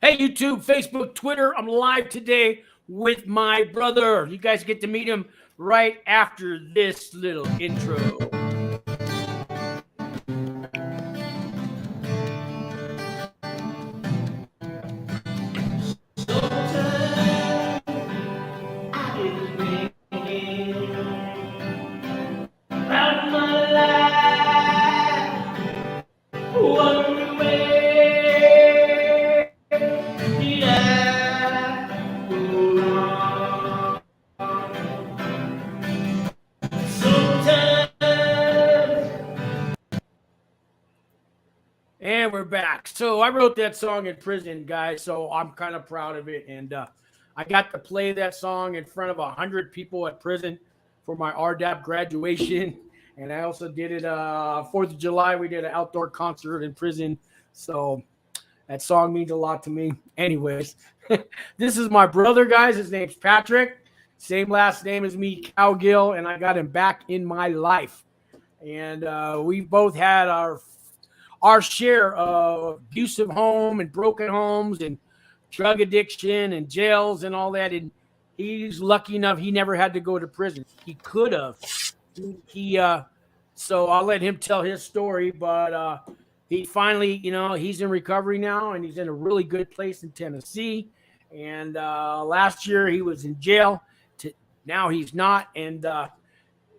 Hey, YouTube, Facebook, Twitter. I'm live today with my brother. You guys get to meet him right after this little intro. And we're back. So I wrote that song in prison, guys, so I'm kind of proud of it. And I got to play that song in front of 100 people at prison for my RDAP graduation. And I also did it 4th of July. We did an outdoor concert in prison. So that song means a lot to me. Anyways, this is my brother, guys. His name's Patrick. Same last name as me, Cowgill. And I got him back in my life. And we both had our share of abusive home and broken homes and drug addiction and jails and all that. And he's lucky enough he never had to go to prison. He could have. So I'll let him tell his story. But he finally, he's in recovery now, and he's in a really good place in Tennessee. And last year he was in jail. Now he's not. And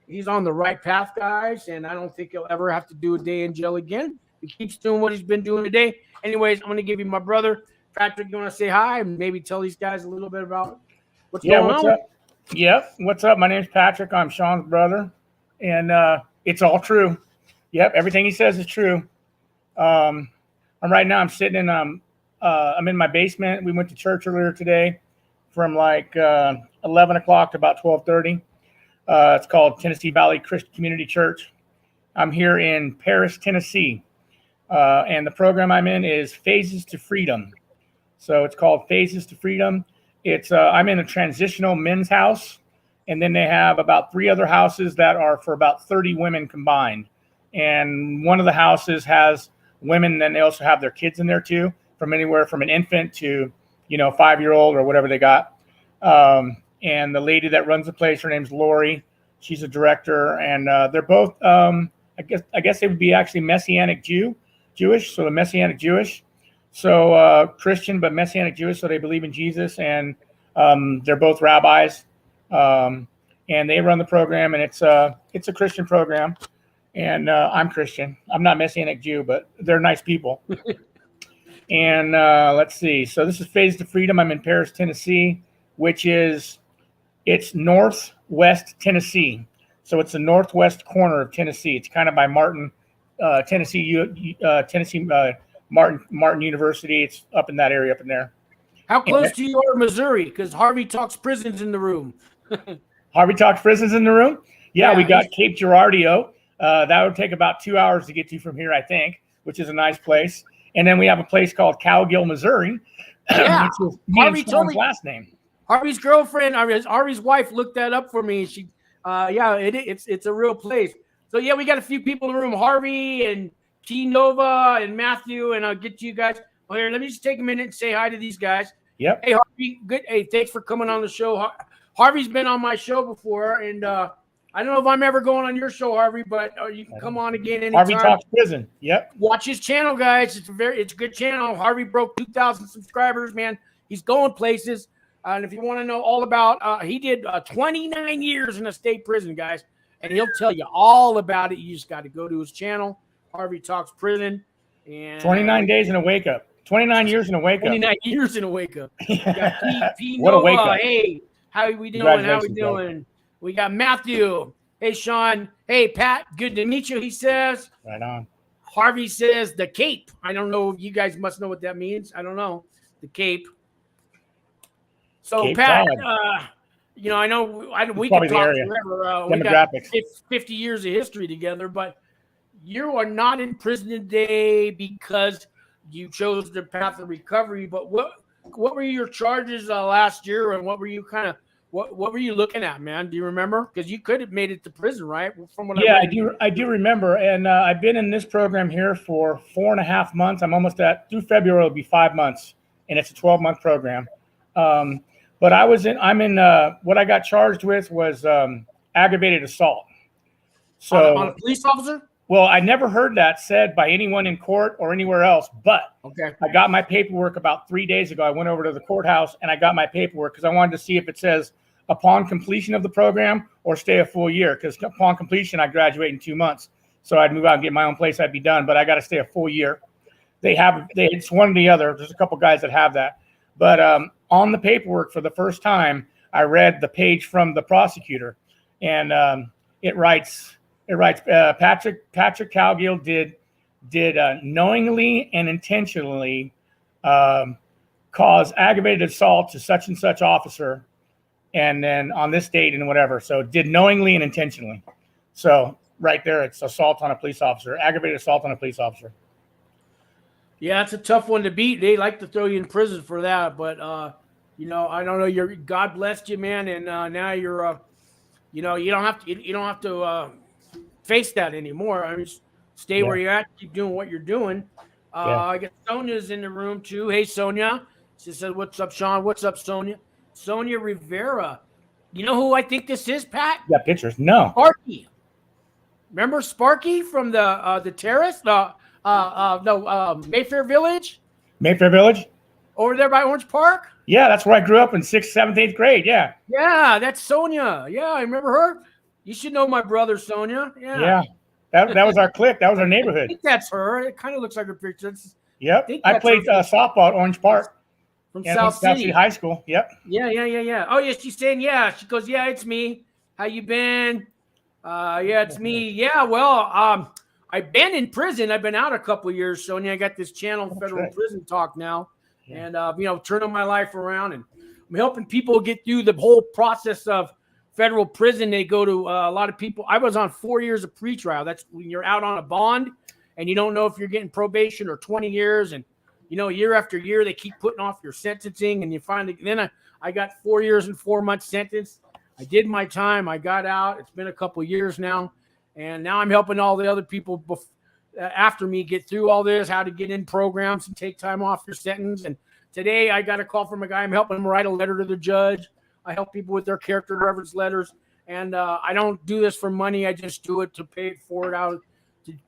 he's on the right path, guys. And I don't think he'll ever have to do a day in jail again. He keeps doing what he's been doing today. Anyways, I'm going to give you my brother. Patrick, you want to say hi and maybe tell these guys a little bit about what's going on? Up? Yep. What's up? My name's Patrick. I'm Sean's brother. And it's all true. Yep. Everything he says is true. I'm sitting in, I'm in my basement. We went to church earlier today from like 11 o'clock to about 12:30. It's called Salinas Valley Christian Community Church. I'm here in Paris, Tennessee. And the program I'm in is Phases to Freedom. So it's called Phases to Freedom. It's I'm in a transitional men's house, and then they have about 3 other houses that are for about 30 women combined. And one of the houses has women, and they also have their kids in there too, from anywhere from an infant to 5-year-old or whatever they got. And the lady that runs the place, her name's Lori. She's a director, and they're both I guess they would be actually Messianic Jewish, so the Messianic Jewish. So Christian, but Messianic Jewish, so they believe in Jesus, and they're both rabbis, and they run the program, and it's a Christian program, and I'm Christian. I'm not Messianic Jew, but they're nice people. And let's see. So this is Phase to Freedom. I'm in Paris, Tennessee, it's northwest Tennessee. So it's the northwest corner of Tennessee. It's kind of by Martin, Martin University. It's up in that area up in there. How close to you are Missouri? Because Harvey Talks Prisons in the room. Harvey Talks Prisons in the room? Yeah, we got Cape Girardeau. That would take about 2 hours to get to from here, I think, which is a nice place. And then we have a place called Cowgill, Missouri, yeah. which is Harvey told me last name. Harvey's girlfriend, Harvey's wife looked that up for me. She, it's a real place. So yeah, we got a few people in the room, Harvey and T Nova and Matthew, and I'll get to you guys. Well, here, let me just take a minute and say hi to these guys. Yep. Hey, Harvey, good. Hey, thanks for coming on the show. Harvey's been on my show before, and I don't know if I'm ever going on your show, Harvey, but you can come on again anytime. Harvey Talks Prison. Yep. Watch his channel, guys. It's a good channel. Harvey broke 2,000 subscribers, man. He's going places. And if you want to know all about, he did 29 years in a state prison, guys, and he'll tell you all about it. You just got to go to his channel, Harvey Talks Prison. And 29 days in a wake up. 29 years in a wake up. 29 years in a wake up. What a wake up. Hey, how we doing? How we doing? We got Matthew. Hey, Sean. Hey, Pat. Good to meet you, he says. Right on. Harvey says the Cape. I don't know. You guys must know what that means. I don't know. The Cape. So, Cape Pat, I know we can talk forever. We got 50 years of history together, but you are not in prison today because you chose the path of recovery. But what were your charges last year, and what were you what were you looking at, man? Do you remember? Because you could have made it to prison, right? From what I do remember, and I've been in this program here for 4.5 months. I'm almost through February. It'll be 5 months and it's a 12-month program. But I'm in what I got charged with was aggravated assault. So on a police officer? Well, I never heard that said by anyone in court or anywhere else, but okay. I got my paperwork about 3 days ago. I went over to the courthouse and I got my paperwork because I wanted to see if it says upon completion of the program or stay a full year, because upon completion, I graduate in 2 months. So I'd move out and get my own place. I'd be done, but I got to stay a full year. It's one or the other. There's a couple guys that have that. But on the paperwork for the first time, I read the page from the prosecutor, and it writes Patrick COWGILL did knowingly and intentionally cause aggravated assault to such and such officer, and then on this date and whatever. So did knowingly and intentionally. So right there, it's assault on a police officer, aggravated assault on a police officer. Yeah, it's a tough one to beat. They like to throw you in prison for that, but you know, I don't know. God blessed you, man, and now you're, you know, you don't have to face that anymore. I mean, just stay where you're at, keep doing what you're doing. I guess Sonia's in the room too. Hey, Sonia. She said, "What's up, Sean? What's up, Sonia?" Sonia Rivera. You know who I think this is, Pat? Yeah, pictures. No. Sparky. Remember Sparky from the Terrace? Mayfair Village. Mayfair Village. Over there by Orange Park. Yeah, that's where I grew up in 6th, 7th, 8th grade. Yeah. Yeah, that's Sonia. Yeah, I remember her. You should know my brother, Sonia. Yeah. Yeah. That was our clique. That was our neighborhood. I think that's her. It kind of looks like her picture. Yep. I played softball at Orange Park. From South City High School. Yep. Yeah. Oh, yeah, she's saying, yeah. She goes, yeah, it's me. How you been? Yeah, it's me. Yeah, well, I've been in prison. I've been out a couple of years, Sonia. I got this channel, Federal Prison Talk now. Yeah. And, you know, turning my life around. And I'm helping people get through the whole process of federal prison. They go to a lot of people. I was on 4 years of pretrial. That's when you're out on a bond and you don't know if you're getting probation or 20 years. And, you know, year after year, they keep putting off your sentencing. And you finally, then I got 4 years and 4 months sentence. I did my time. I got out. It's been a couple of years now. And now I'm helping all the other people after me get through all this, how to get in programs and take time off your sentence. And today I got a call from a guy. I'm helping him write a letter to the judge. I help people with their character reference letters. And I don't do this for money. I just do it to pay it forward out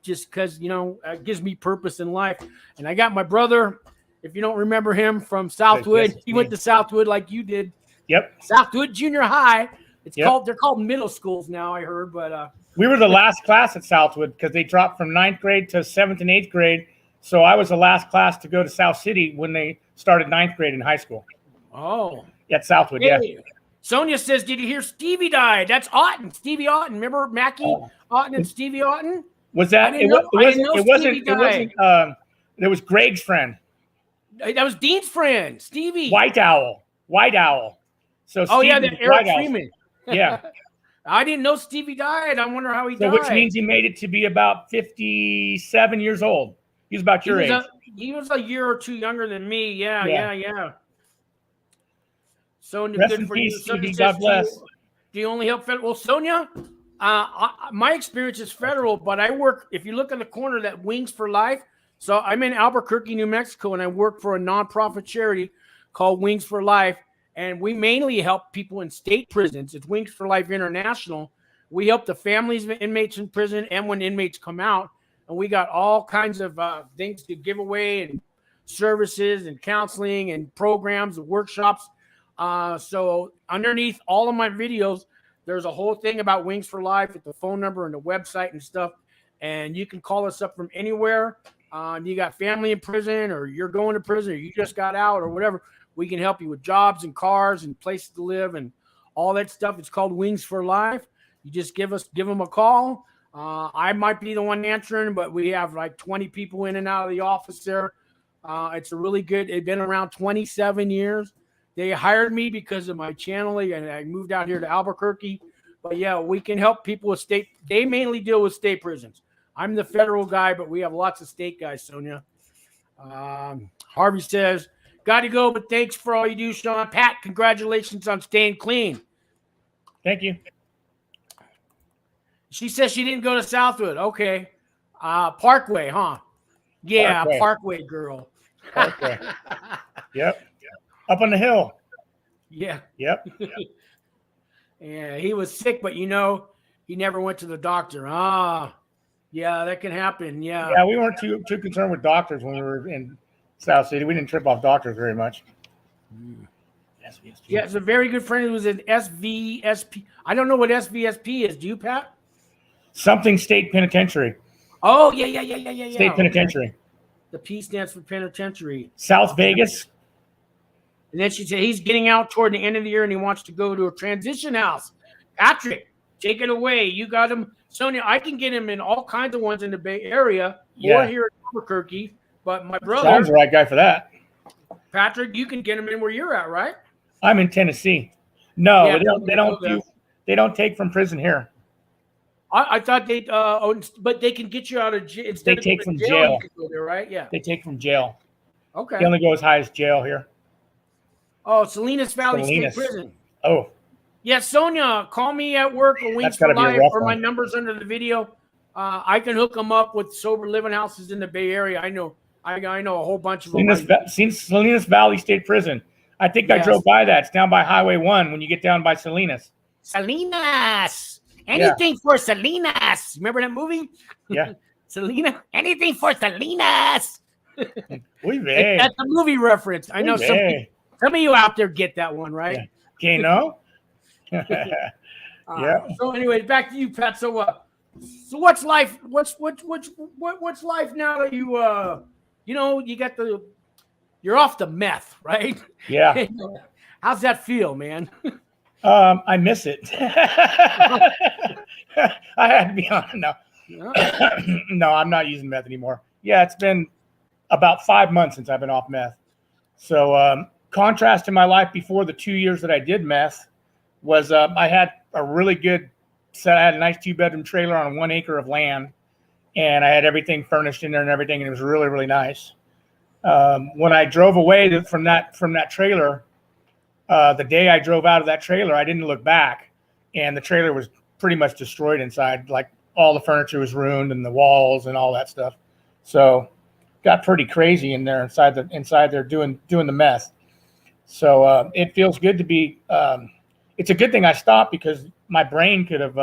just because, you know, it gives me purpose in life. And I got my brother, if you don't remember him, from Southwood. He went to Southwood like you did. Yep. Southwood Junior High. They're called middle schools now, I heard, but we were the last class at Southwood because they dropped from 9th grade to 7th and 8th grade. So I was the last class to go to South City when they started 9th grade in high school. Oh. At Southwood, hey. Yeah. Sonia says, did you hear Stevie died? That's Otten, Stevie Otten. Remember Mackie Otten and Stevie Otten? Was that? It wasn't. There was Greg's friend. That was Dean's friend, Stevie. White Owl. So Stevie, Eric Freeman. Yeah. I didn't know Stevie died. I wonder how he died. Which means he made it to be about 57 years old. He was about your age. He was a year or two younger than me. Yeah. Sonia, rest good in for peace, you. Stevie. God bless. Do you only help federal? Well, Sonia, my experience is federal, but I work, if you look in the corner, that Wings for Life. So I'm in Albuquerque, New Mexico, and I work for a nonprofit charity called Wings for Life. And we mainly help people in state prisons. It's Wings for Life International. We help the families of inmates in prison and when inmates come out. And we got all kinds of things to give away and services and counseling and programs and workshops. So underneath all of my videos, there's a whole thing about Wings for Life with the phone number and the website and stuff. And you can call us up from anywhere. You got family in prison or you're going to prison or you just got out or whatever. We can help you with jobs and cars and places to live and all that stuff. It's called Wings for Life. You just give them a call. I might be the one answering, but we have like 20 people in and out of the office there. It's a really good, they've been around 27 years. They hired me because of my channel and I moved out here to Albuquerque. But yeah, we can help people with state. They mainly deal with state prisons. I'm the federal guy, but we have lots of state guys, Sonia. Harvey says, got to go, but thanks for all you do, Sean. Pat, congratulations on staying clean. Thank you. She says she didn't go to Southwood. Okay. Parkway, huh? Yeah, Parkway girl. Parkway. Yep. Up on the hill. Yeah. Yep. Yeah, he was sick, but you know, he never went to the doctor. Ah, yeah, that can happen. Yeah. Yeah, we weren't too concerned with doctors when we were in South City. We didn't trip off doctors very much. Yeah, it's a very good friend who was in SVSP. I don't know what SVSP is. Do you, Pat? Something state penitentiary. Oh, yeah. State penitentiary. The P stands for penitentiary. South Vegas. And then she said he's getting out toward the end of the year and he wants to go to a transition house. Patrick, take it away. You got him. Sonia, I can get him in all kinds of ones in the Bay Area or here in Albuquerque. But my brother, Sean's the right guy for that. Patrick, you can get him in where you're at, right? I'm in Tennessee. No, Yeah, they don't take from prison here. I thought they but they can get you out of jail. They take from jail. You can go there, right? Yeah. They take from jail. Okay. They only go as high as jail here. Oh, Salinas Valley State Prison. Oh. Yeah, Sonia, call me at work or Wings for Life or my number's under the video. I can hook them up with sober living houses in the Bay Area. I know a whole bunch of them. Salinas Valley State Prison. I think I drove by that. It's down by Highway 1 when you get down by Salinas. Salinas. Anything for Salinas. Remember that movie? Yeah. Selena. Anything for Salinas. That's a movie reference. I know some of you out there get that one, right? Okay, no? Yeah. So anyway, back to you, Pat. So what's life? What's life now that you're off the meth, right? Yeah. How's that feel, man? I miss it. I had to be honest. No. No, I'm not using meth anymore. Yeah, it's been about 5 months since I've been off meth. So contrast to my life before the 2 years that I did meth was I had a really good set. I had a nice 2-bedroom trailer on 1 acre of land, and I had everything furnished in there and everything, and it was really, really nice. When I drove away from that trailer, the day I drove out of that trailer, I didn't look back, and the trailer was pretty much destroyed inside. Like all the furniture was ruined and the walls and all that stuff. So got pretty crazy in there inside there doing the meth. So it feels good to be. It's a good thing I stopped because my brain could have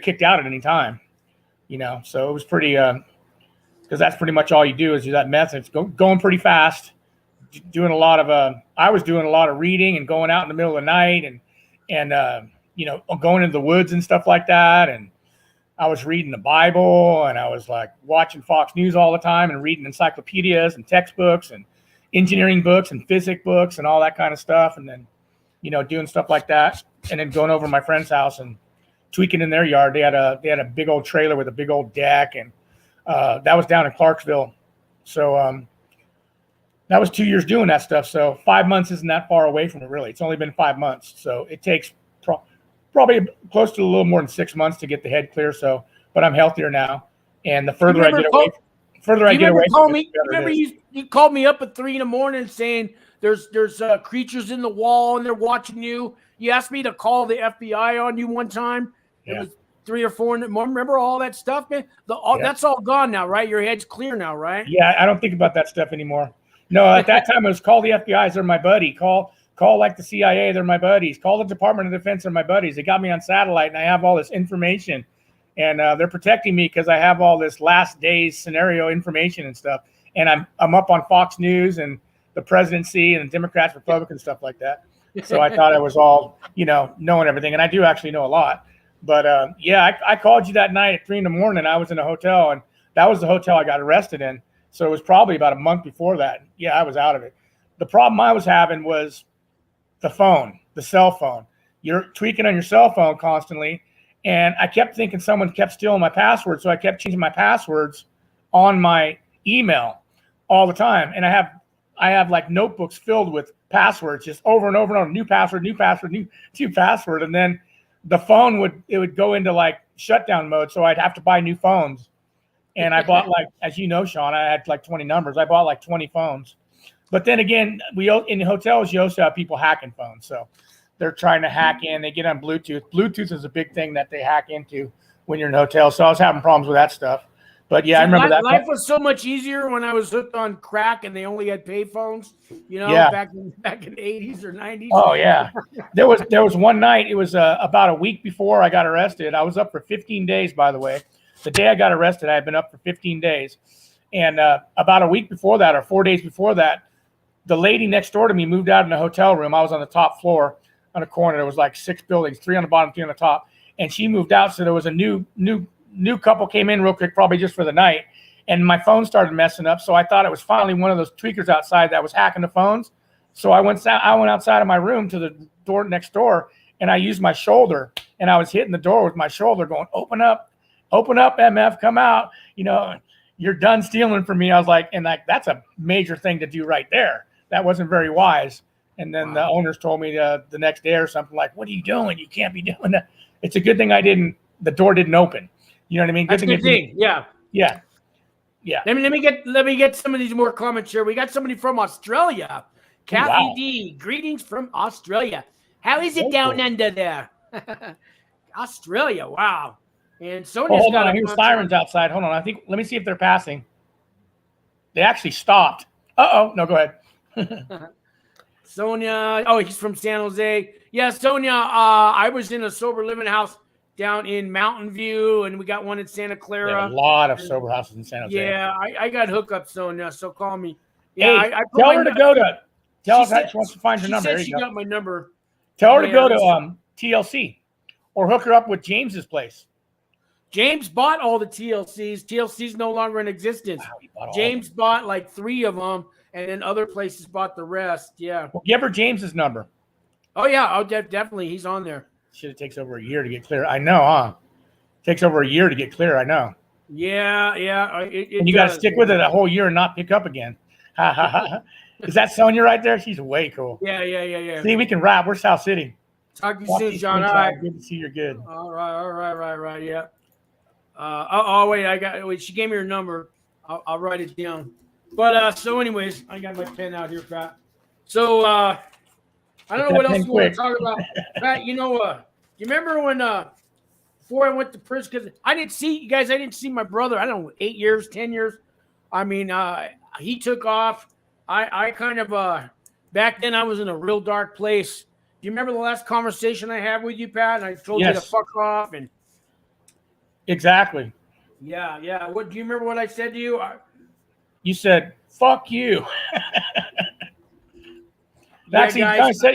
kicked out at any time. So it was pretty. Because that's pretty much all you do is do that meth. It's going pretty fast. Doing a lot of I was doing a lot of reading and going out in the middle of the night and going into the woods and stuff like that. And I was reading the Bible and I was like watching Fox News all the time and reading encyclopedias and textbooks and engineering books and physics books and all that kind of stuff. And then, doing stuff like that. And then going over to my friend's house and tweaking in their yard. They had a big old trailer with a big old deck, and that was down in Clarksville. So that was 2 years doing that stuff. So 5 months isn't that far away from it, really. It's only been 5 months. So it takes probably close to a little more than 6 months to get the head clear. So, but I'm healthier now. And the further I get away, remember you called me up at 3 a.m. saying there's creatures in the wall and they're watching you. You asked me to call the FBI on you one time. Yeah. It was 3 or 4 in the morning. Remember all that stuff, man? That's all gone now, right? Your head's clear now, right? Yeah, I don't think about that stuff anymore. No, at that time it was call the FBI, they're my buddy. Call like the CIA, they're my buddies. Call the Department of Defense, they're my buddies. They got me on satellite and I have all this information. And they're protecting me because I have all this last days scenario information and stuff. And I'm up on Fox News and the presidency and Democrats, Republicans, stuff like that. So I thought I was all, knowing everything. And I do actually know a lot. But I called you that night at 3 a.m. I was in a hotel, and that was the hotel I got arrested in. So it was probably about a month before that. Yeah, I was out of it. The problem I was having was the cell phone. You're tweaking on your cell phone constantly. And I kept thinking someone kept stealing my password. So I kept changing my passwords on my email all the time. And I have like notebooks filled with passwords just over and over and over. New password. And then the phone would go into like shutdown mode. So I'd have to buy new phones. And I bought as you know, Sean, I had like 20 numbers. I bought like 20 phones. But then again, in hotels, you also have people hacking phones. So they're trying to hack in. They get on Bluetooth. Bluetooth is a big thing that they hack into when you're in a hotel. So I was having problems with that stuff. But yeah, I remember that. Life was so much easier when I was hooked on crack and they only had payphones, back in the 80s or 90s. Oh yeah. There was one night, it was about a week before I got arrested. I was up for 15 days, by the way. The day I got arrested, I had been up for 15 days. And about a week before that, or 4 days before that, the lady next door to me moved out in a hotel room. I was on the top floor on a corner. There was like 6 buildings, 3 on the bottom, 3 on the top. And she moved out. So there was a new couple came in real quick, probably just for the night. And my phone started messing up. So I thought it was finally one of those tweakers outside that was hacking the phones. So I went outside of my room to the door next door, and I used my shoulder, and I was hitting the door with my shoulder going, open up, MF, come out. You're done stealing from me. I was like, that's a major thing to do right there. That wasn't very wise. And then the owners told me the next day or something like, what are you doing? You can't be doing that. It's a good thing the door didn't open. You know what I mean? That's a good thing. Yeah. Yeah. Let me get some of these more comments here. We got somebody from Australia. Kathy D, greetings from Australia. How is it down under there? Australia, wow. And Sonia's hold on, I hear sirens outside. Hold on, let me see if they're passing. They actually stopped. No, go ahead. Sonia, he's from San Jose. Yeah, Sonia, I was in a sober living house down in Mountain View, and we got one in Santa Clara. A lot of sober houses in San Jose. Yeah, I got hookup, Sonia, so call me. Yeah, hey, tell her to go to. Tell her she wants to find your number. She got my number. Tell her to go to TLC, or hook her up with James's place. James bought all the TLCs. TLC's no longer in existence. Wow, James bought like 3 of them, and then other places bought the rest. Yeah. Well, give her James's number. Oh yeah, definitely. He's on there. Shit, it takes over a year to get clear. I know, huh? Takes over a year to get clear. I know. Yeah. And you got to stick with it a whole year and not pick up again. Is that Sonia right there? She's way cool. Yeah. See, we can rap. We're South City. Talk to you soon, John. All right. Good to see you're good. All right. Yeah. Wait. She gave me her number. I'll write it down. But so, anyways, I got my pen out here, Pat. So I don't know what else you want to talk about, Pat. You remember when before I went to prison, because I didn't see my brother. I don't know, 8 years, 10 years. I mean, he took off. I kind of back then I was in a real dark place. Do you remember the last conversation I had with you, Pat? And I told you to fuck off and. Exactly. Yeah. What do you remember what I said to you? You said, "Fuck you." Actually,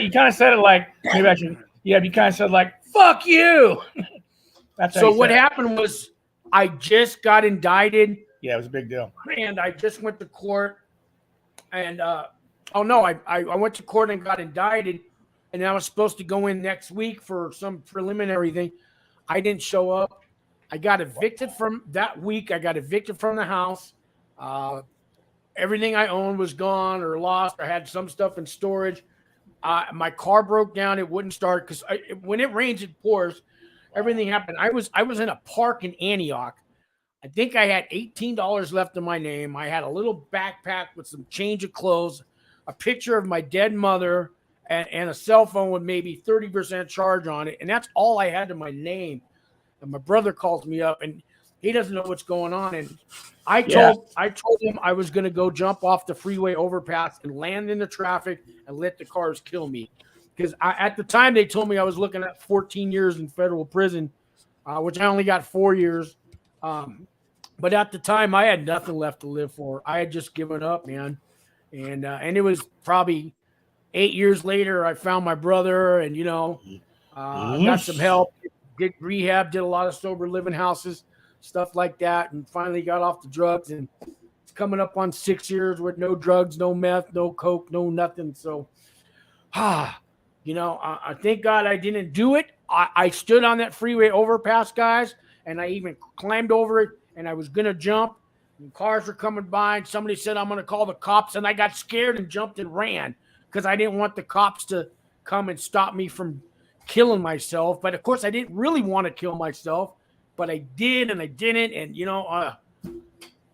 you kind of said it like maybe I should. Yeah, you kind of said like "fuck you." That's so. What happened was I just got indicted. Yeah, it was a big deal. And I just went to court, and I went to court and got indicted, and I was supposed to go in next week for some preliminary thing. I didn't show up. I got evicted from that week. I got evicted from the house. Everything I owned was gone or lost. I had some stuff in storage. My car broke down. It wouldn't start because when it rains, it pours. Everything happened. I was in a park in Antioch. I think I had $18 left in my name. I had a little backpack with some change of clothes, a picture of my dead mother, and a cell phone with maybe 30% charge on it. And that's all I had in my name. And my brother calls me up, and he doesn't know what's going on. And I told him I was going to go jump off the freeway overpass and land in the traffic and let the cars kill me. Because at the time, they told me I was looking at 14 years in federal prison, which I only got 4 years. But at the time, I had nothing left to live for. I had just given up, man. And it was probably 8 years later, I found my brother and, got some help. Did rehab, did a lot of sober living houses, stuff like that, and finally got off the drugs. And it's coming up on 6 years with no drugs, no meth, no coke, no nothing. So, I thank God I didn't do it. I stood on that freeway overpass, guys, and I even climbed over it, and I was going to jump. And cars were coming by, and somebody said, I'm going to call the cops. And I got scared and jumped and ran because I didn't want the cops to come and stop me from killing myself. But of course I didn't really want to kill myself, but I did and I didn't. And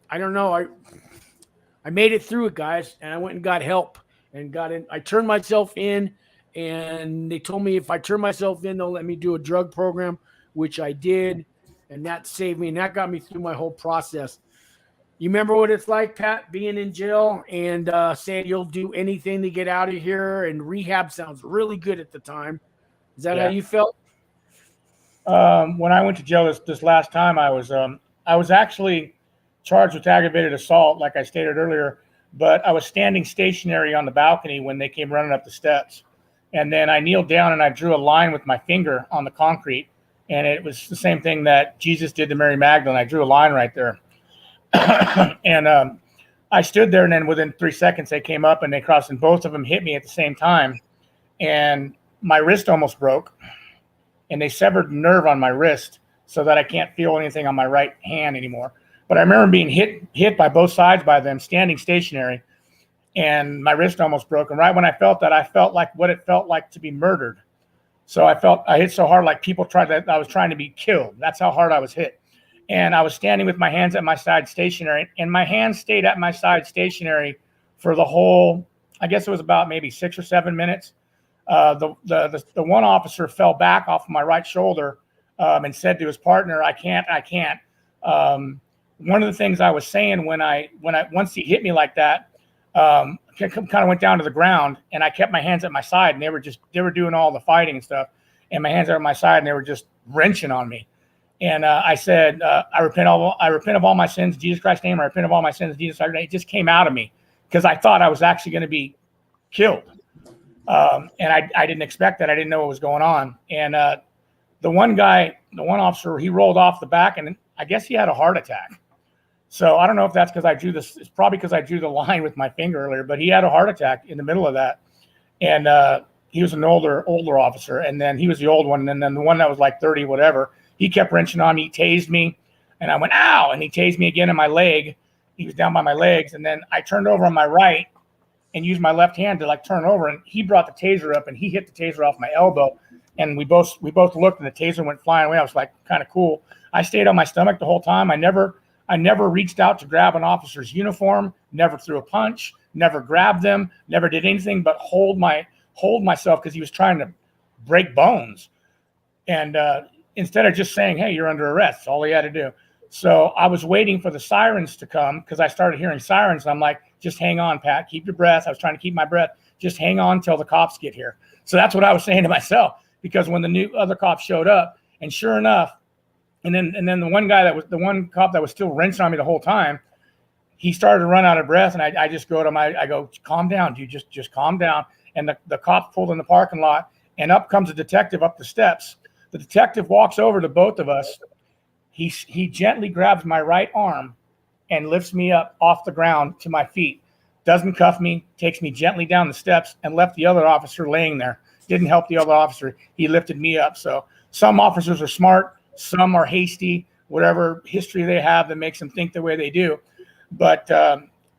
I don't know. I made it through it, guys, and I went and got help and got in. I turned myself in, and they told me if I turn myself in, they'll let me do a drug program, which I did, and that saved me, and that got me through my whole process. You remember what it's like, Pat, being in jail and saying you'll do anything to get out of here, and rehab sounds really good at the time. Is that how you felt? When I went to jail this last time, I was actually charged with aggravated assault, like I stated earlier, but I was standing stationary on the balcony when they came running up the steps. And then I kneeled down and I drew a line with my finger on the concrete. And it was the same thing that Jesus did to Mary Magdalene. I drew a line right there. And I stood there, and then within 3 seconds, they came up and they crossed, and both of them hit me at the same time. And my wrist almost broke, and they severed the nerve on my wrist so that I can't feel anything on my right hand anymore. But I remember being hit by both sides by them, standing stationary, and my wrist almost broke. And right when I felt that, I felt like what it felt like to be murdered. So I hit so hard, like I was trying to be killed. That's how hard I was hit. And I was standing with my hands at my side stationary, and my hands stayed at my side stationary for the whole, I guess it was about maybe 6 or 7 minutes. The one officer fell back off of my right shoulder and said to his partner, I can't. One of the things I was saying once he hit me like that, kind of went down to the ground, and I kept my hands at my side, and they were doing all the fighting and stuff, and my hands are at my side, and they were just wrenching on me. And I said, I repent of all my sins in Jesus Christ's name. I repent of all my sins in Jesus Christ's name. It just came out of me because I thought I was actually going to be killed. And I didn't expect that. I didn't know what was going on. And the one officer, he rolled off the back, and I guess he had a heart attack. So I don't know if that's because I drew this. It's probably because I drew the line with my finger earlier, but he had a heart attack in the middle of that. And he was an older officer. And then he was the old one. And then the one that was like 30, whatever, he kept wrenching on me. He tased me, and I went, ow. And he tased me again in my leg. He was down by my legs. And then I turned over on my right and used my left hand to like turn over. And he brought the taser up, and he hit the taser off my elbow. And we both looked, and the taser went flying away. I was like, kind of cool. I stayed on my stomach the whole time. I never reached out to grab an officer's uniform, never threw a punch, never grabbed them, never did anything but hold myself because he was trying to break bones. And instead of just saying, hey, you're under arrest, that's all he had to do. So I was waiting for the sirens to come because I started hearing sirens. And I'm like, just hang on, Pat, keep your breath. I was trying to keep my breath. Just hang on till the cops get here. So that's what I was saying to myself, because when the other cops showed up, and sure enough, and then the one cop that was still wrenching on me the whole time, he started to run out of breath, and I just go I go, calm down, dude, just calm down. And the cop pulled in the parking lot, and up comes a detective up the steps. The detective walks over to both of us. He gently grabs my right arm and lifts me up off the ground to my feet. Doesn't cuff me, takes me gently down the steps, and left the other officer laying there. Didn't help the other officer. He lifted me up. So some officers are smart, some are hasty, whatever history they have that makes them think the way they do. But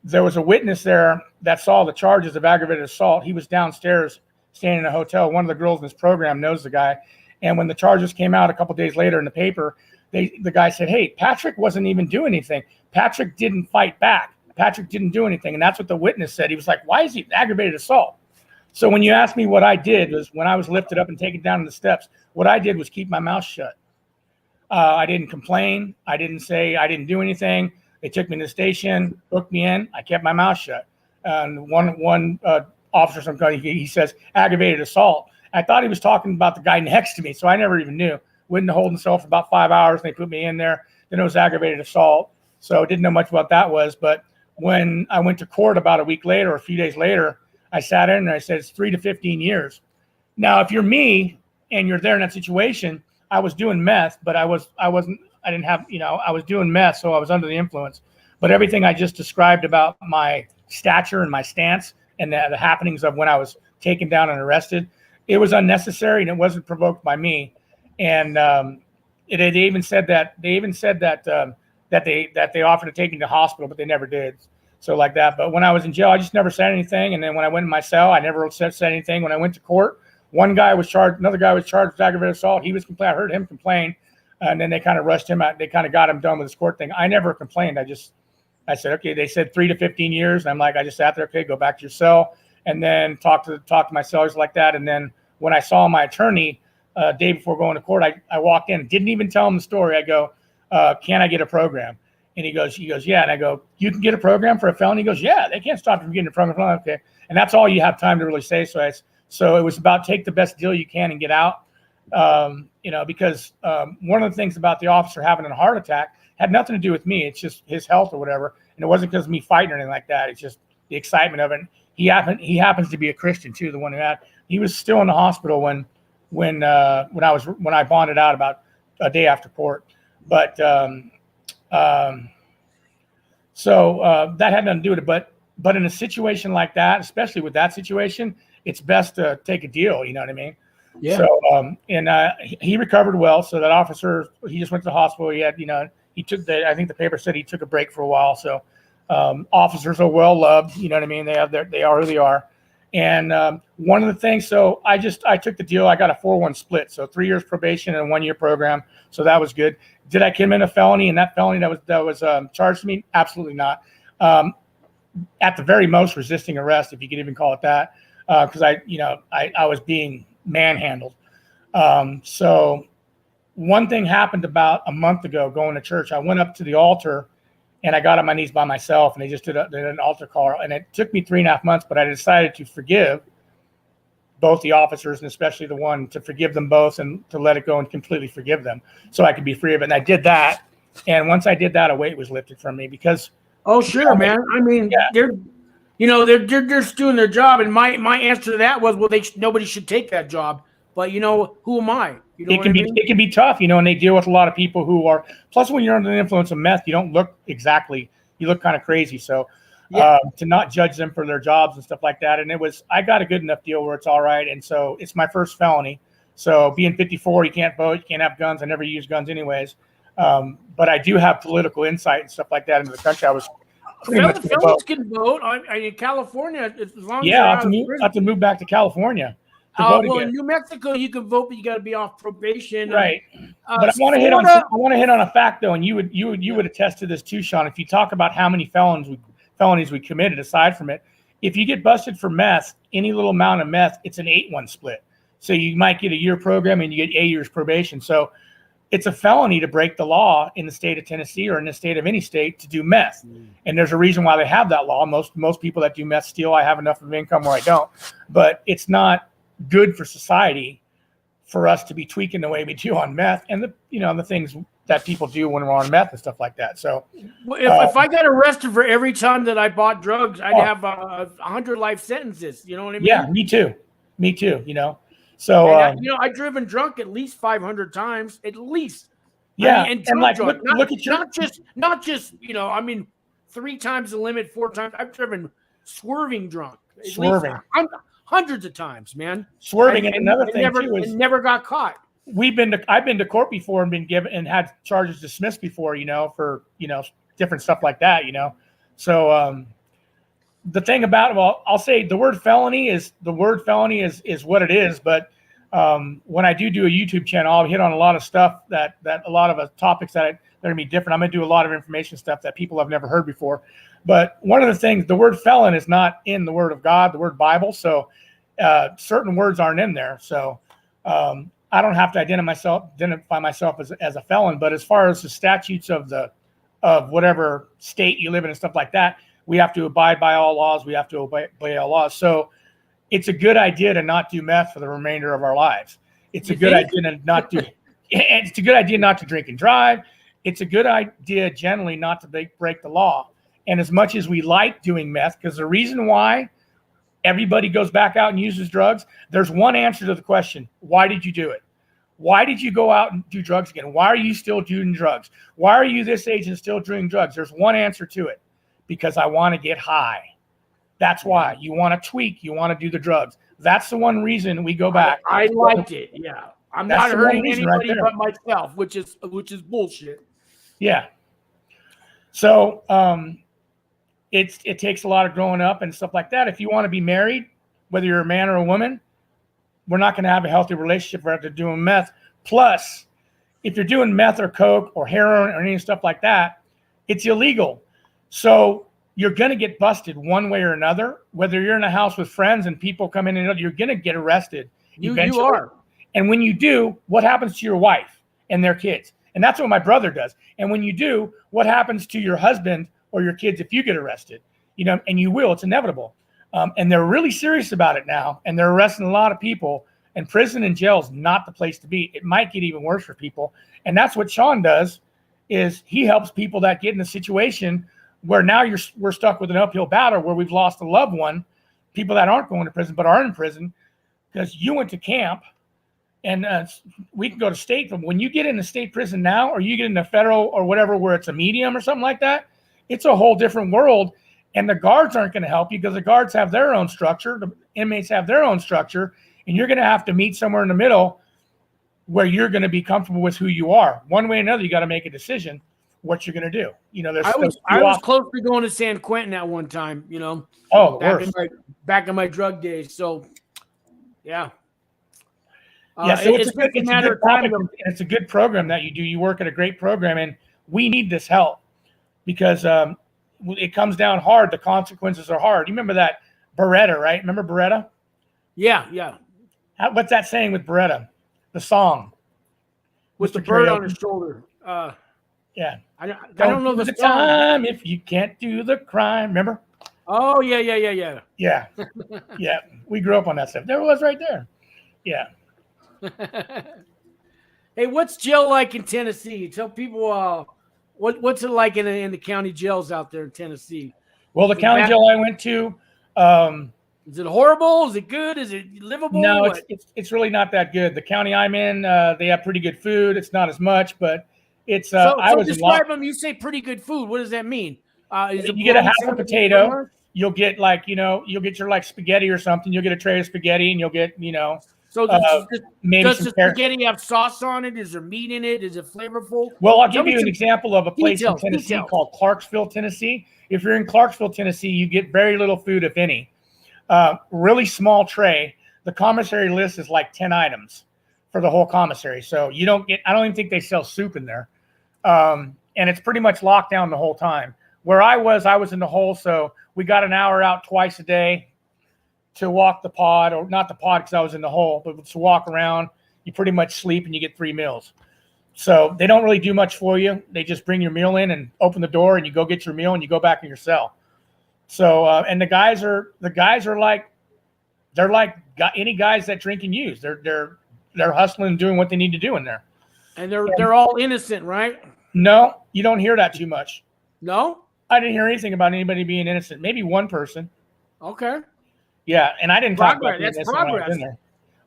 there was a witness there that saw the charges of aggravated assault. He was downstairs staying in a hotel. One of the girls in this program knows the guy. And when the charges came out a couple days later in the paper, the guy said, hey, Patrick wasn't even doing anything. Patrick didn't fight back. Patrick didn't do anything. And that's what the witness said. He was like, why is he aggravated assault? So when you ask me what I did, was when I was lifted up and taken down the steps, what I did was keep my mouth shut. I didn't complain. I didn't say I didn't do anything. They took me to the station, booked me in. I kept my mouth shut. And one officer, he says, aggravated assault. I thought he was talking about the guy next to me, so I never even knew. Wouldn't hold himself for about 5 hours, and they put me in there. Then it was aggravated assault, so didn't know much what that was. But when I went to court about a week later or a few days later, I sat in and I said, it's 3 to 15 years. Now, if you're me and you're there in that situation, I was doing meth, but I was doing meth, so I was under the influence. But everything I just described about my stature and my stance and the happenings of when I was taken down and arrested, it was unnecessary, and it wasn't provoked by me. And they even said that they offered to take me to the hospital, but they never did. So like that. But when I was in jail, I just never said anything. And then when I went in my cell, I never said anything. When I went to court, another guy was charged with aggravated assault. He was complaining. I heard him complain, and then they kind of rushed him out. They kind of got him done with his court thing. I never complained. I said, okay. They said 3 to 15 years, and I'm like, I just sat there. Okay, go back to your cell, and then talk to my cellers like that. And then when I saw my attorney day before going to court, I walked in, didn't even tell him the story. I go, can I get a program? And he goes, yeah. And I go, you can get a program for a felony? He goes, yeah, they can't stop you from getting a program. Okay. And that's all you have time to really say. So it was about take the best deal you can and get out. Because one of the things about the officer having a heart attack had nothing to do with me. It's just his health or whatever. And it wasn't because of me fighting or anything like that. It's just the excitement of it. He happens to be a Christian too. The one he was still in the hospital when I bonded out about a day after court. But so that had nothing to do with it. But in a situation like that, especially with that situation, it's best to take a deal. You know what I mean? Yeah. So he recovered well. So that officer, he just went to the hospital. He had, he took I think the paper said he took a break for a while. So officers are well loved. You know what I mean? They are who they are. And one of the things, so I took the deal. I got a 4-1 split. So 3 years probation and a 1-year program. So that was good. Did I commit a felony? And that felony that was charged to me? Absolutely not. At the very most, resisting arrest, if you could even call it that, because I was being manhandled. So one thing happened about a month ago going to church. I went up to the altar and I got on my knees by myself, and they just did an altar call. And it took me 3.5 months, but I decided to forgive both the officers and especially the one, to forgive them both and to let it go and completely forgive them so I could be free of it. And I did that. And once I did that, a weight was lifted from me because. Oh, sure, man. I mean, yeah. They're just doing their job. And my answer to that was, well, nobody should take that job. But who am I? It can be tough, and they deal with a lot of people who are. Plus, when you're under the influence of meth, you don't look exactly. You look kind of crazy. So, to not judge them for their jobs and stuff like that. And I got a good enough deal where it's all right. And so it's my first felony. So being 54, you can't vote, you can't have guns. I never use guns anyways. But I do have political insight and stuff like that into the country. I was. Felons can vote. In California, as long as I have to move back to California. Well, in New Mexico, you can vote, but you got to be off probation. Right. But I want to hit on a fact though, and you would attest to this too, Sean. If you talk about how many felonies we committed aside from it, if you get busted for meth, any little amount of meth, it's an 8-1 split. So you might get a year program and you get 8 years probation. So it's a felony to break the law in the state of Tennessee or in the state of any state to do meth. And there's a reason why they have that law. Most people that do meth steal. I have enough of income where I don't, but it's not good for society for us to be tweaking the way we do on meth and the things that people do when we're on meth and stuff like that. So if I got arrested for every time that I bought drugs, I'd have 100 life sentences. You know what I mean? Yeah, me too. So I've driven drunk at least 500 times, at least. Yeah, and like drunk. look at your not just 3 times the limit, 4 times. I've driven swerving drunk. Hundreds of times, man. Swerving, and another thing too is never got caught. I've been to court before and been given and had charges dismissed before, for different stuff like that, So the thing about I'll say the word felony is what it is, but when I do a YouTube channel, I'll hit on a lot of stuff that a lot of topics that are gonna be different. I'm gonna do a lot of information stuff that people have never heard before. But one of the things, the word felon is not in the Word of God, the word Bible. So certain words aren't in there. So I don't have to identify myself as a felon. But as far as the statutes of whatever state you live in and stuff like that, we have to abide by all laws. We have to obey all laws. So it's a good idea to not do meth for the remainder of our lives. It's a good idea not to drink and drive. It's a good idea generally not to break the law. And as much as we like doing meth, because the reason why everybody goes back out and uses drugs, there's one answer to the question: why did you do it? Why did you go out and do drugs again? Why are you still doing drugs? Why are you this age and still doing drugs? There's one answer to it: because I want to get high. That's why. You want to tweak. You want to do the drugs. That's the one reason we go back. I liked it. Yeah, I'm not hurting anybody but myself, which is bullshit. Yeah. So it takes a lot of growing up and stuff like that. If you want to be married, whether you're a man or a woman, we're not going to have a healthy relationship after doing meth. Plus, if you're doing meth or coke or heroin or any stuff like that, it's illegal. So you're going to get busted one way or another. Whether you're in a house with friends and people come in and you're going to get arrested. You are. And when you do, what happens to your wife and their kids? And that's what my brother does. And when you do, what happens to your husband or your kids if you get arrested? You know, and you will, it's inevitable. And they're really serious about it now. And they're arresting a lot of people. And prison and jail is not the place to be. It might get even worse for people. And that's what Sean does, is he helps people that get in a situation where now we're stuck with an uphill battle where we've lost a loved one, people that aren't going to prison but are in prison because you went to camp. And we can go to state, but when you get in the state prison now, or you get in the federal or whatever, where it's a medium or something like that, it's a whole different world. And the guards aren't going to help you because the guards have their own structure. The inmates have their own structure. And you're going to have to meet somewhere in the middle where you're going to be comfortable with who you are. One way or another, you got to make a decision what you're going to do. You know, I was close to going to San Quentin at one time, you know. Oh, back in my drug days. So, yeah. Yeah, so it's a good program that you do. You work at a great program, and we need this help because it comes down hard. The consequences are hard. You remember that Beretta, right? Remember Beretta? Yeah. What's that saying with Beretta? The song. With the bird on his shoulder. Yeah. I don't know the song. Time if you can't do the crime. Remember? Oh, yeah. Yeah. Yeah. We grew up on that stuff. There it was right there. Yeah. Hey, what's jail like in Tennessee? Tell people what's it like in the county jails out there in Tennessee. Well, the county jail I went to, is it horrible? Is it good? Is it livable? No, it's really not that good. The county I'm in, they have pretty good food. It's not as much, but it's. So describe them. You say pretty good food. What does that mean? You get a half a potato. You'll get you'll get your spaghetti or something. You'll get a tray of spaghetti, and you'll get So maybe does the spaghetti have sauce on it? Is there meat in it? Is it flavorful? Well, I'll give you an example of a place in Tennessee called Clarksville, Tennessee. If you're in Clarksville, Tennessee, you get very little food, if any. Really small tray. The commissary list is like 10 items for the whole commissary. So you don't get, I don't even think they sell soup in there. And it's pretty much locked down the whole time. Where I was in the hole. So we got an hour out twice a day to walk the pod, or not the pod because I was in the hole, but to walk around. You pretty much sleep and you get 3 meals. So they don't really do much for you. They just bring your meal in and open the door and you go get your meal and you go back in your cell. So, and the guys are like, they're like any guys that drink and use. They're hustling and doing what they need to do in there. And they're all innocent, right? No, you don't hear that too much. No? I didn't hear anything about anybody being innocent. Maybe one person. Okay. Yeah, and I didn't talk about being innocent when I was in there.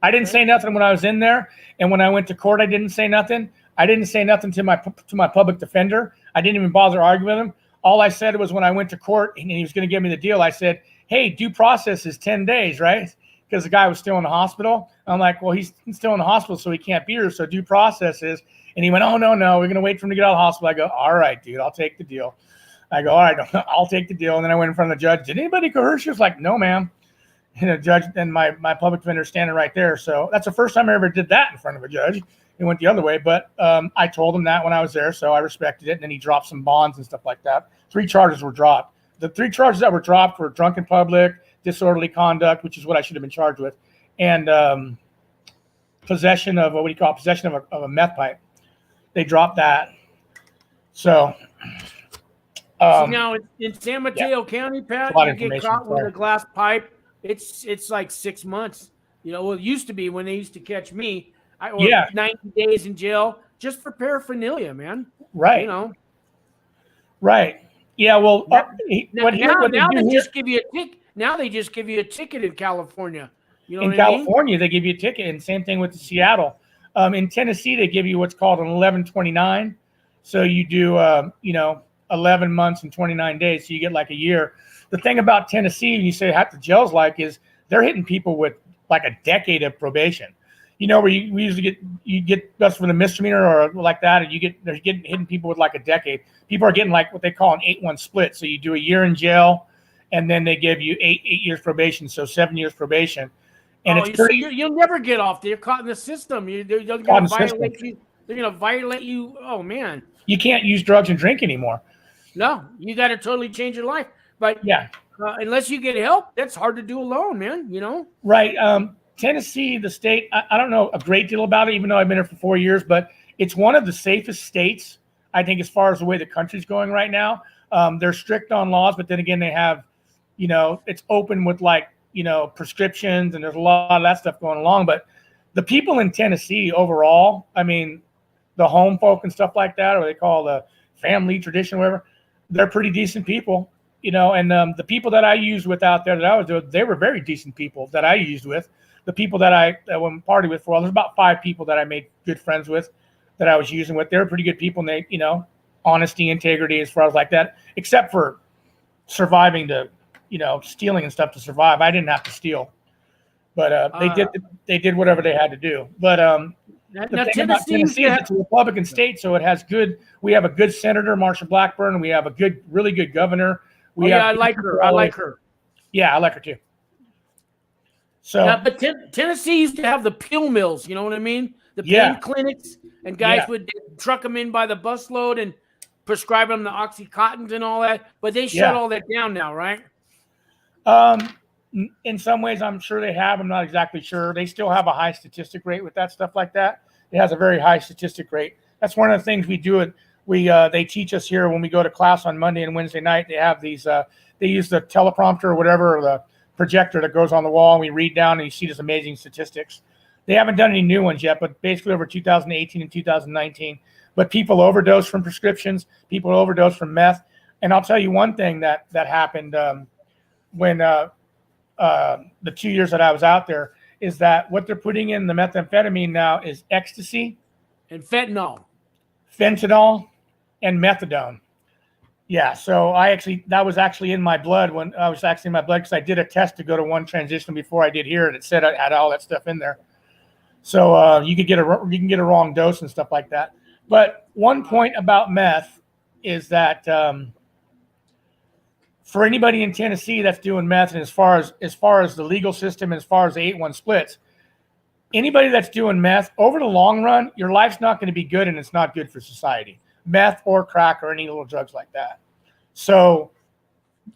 I didn't say nothing when I was in there, and when I went to court, I didn't say nothing. I didn't say nothing to my public defender. I didn't even bother arguing with him. All I said was when I went to court and he was going to give me the deal, I said, hey, due process is 10 days, right? Because the guy was still in the hospital. I'm like, well, he's still in the hospital, so he can't be here. So due process is, and he went, oh, no, we're going to wait for him to get out of the hospital. I go, all right, dude, I'll take the deal. I go, all right, I'll take the deal. And then I went in front of the judge. Did anybody coerce you? She was like, no, ma'am. And the judge, and my public defender standing right there. So that's the first time I ever did that in front of a judge. It went the other way, but I told him that when I was there, so I respected it. And then he dropped some bonds and stuff like that. 3 charges were dropped. The 3 charges that were dropped were drunk in public, disorderly conduct, which is what I should have been charged with, and possession of possession of a meth pipe. They dropped that. So now in San Mateo County, Pat, you get caught with a glass pipe. It's like 6 months. Well, it used to be when they used to catch me. 90 days in jail just for paraphernalia, man. Right. Right. Yeah. Well, now they just give you a ticket. Now they just give you a ticket in California. In California, they give you a ticket, and same thing with Seattle. In Tennessee, they give you what's called an 1129. So you do, 11 months and 29 days. So you get like a year. The thing about Tennessee, you say how the jail's like, is they're hitting people with like a decade of probation. Where we usually get busted with a misdemeanor or like that, and they're hitting people with like a decade. People are getting like what they call an 8-1 split. So you do a year in jail, and then they give you 8 years probation, so 7 years probation. And you'll never get off. They're caught in the system. They're going to violate you. They're going to violate you. Oh man, you can't use drugs and drink anymore. No, you got to totally change your life. But yeah, unless you get help, that's hard to do alone, man. Right. Tennessee, the state, I don't know a great deal about it, even though I've been here for 4 years, but It's one of the safest states, I think, as far as the way the country's going right now. They're strict on laws, but then again, they have, it's open with like, prescriptions, and there's a lot of that stuff going along. But the people in Tennessee overall, I mean, the home folk and stuff like that, or they call the family tradition, whatever, they're pretty decent people, and the people that I used with out there that I was doing, they were very decent people that I used with. The people that I went party with for, there's about 5 people that I made good friends with that I was using with. They were pretty good people, and they, honesty, integrity, as far as like that, except for surviving to, stealing and stuff to survive. I didn't have to steal, but they did whatever they had to do. But the thing about Tennessee is it's a Republican state, so we have a good senator, Marsha Blackburn. We have a really good governor. I like her. I like her. Yeah, I like her too. So, but Tennessee used to have the pill mills. You know what I mean? The pain clinics, and guys would truck them in by the busload and prescribe them the Oxycontins and all that. But they shut all that down now, right? In some ways, I'm sure they have. I'm not exactly sure. They still have a high statistic rate with that stuff like that. It has a very high statistic rate. That's one of the things we do. They teach us here when we go to class on Monday and Wednesday night. They have these. They use the teleprompter or whatever, or the projector that goes on the wall, and we read down, and you see this amazing statistics. They haven't done any new ones yet, but basically over 2018 and 2019. But people overdose from prescriptions. People overdose from meth. And I'll tell you one thing that happened when the 2 years that I was out there is that what they're putting in the methamphetamine now is ecstasy and fentanyl, and methadone. Yeah, so that was actually in my blood because I did a test to go to one transition before I did here, and it said I had all that stuff in there. So you can get a wrong dose and stuff like that. But one point about meth is that for anybody in Tennessee that's doing meth, and as far as the legal system, as far as the 8-1 splits, anybody that's doing meth over the long run, your life's not going to be good, and it's not good for society. Meth or crack or any little drugs like that. So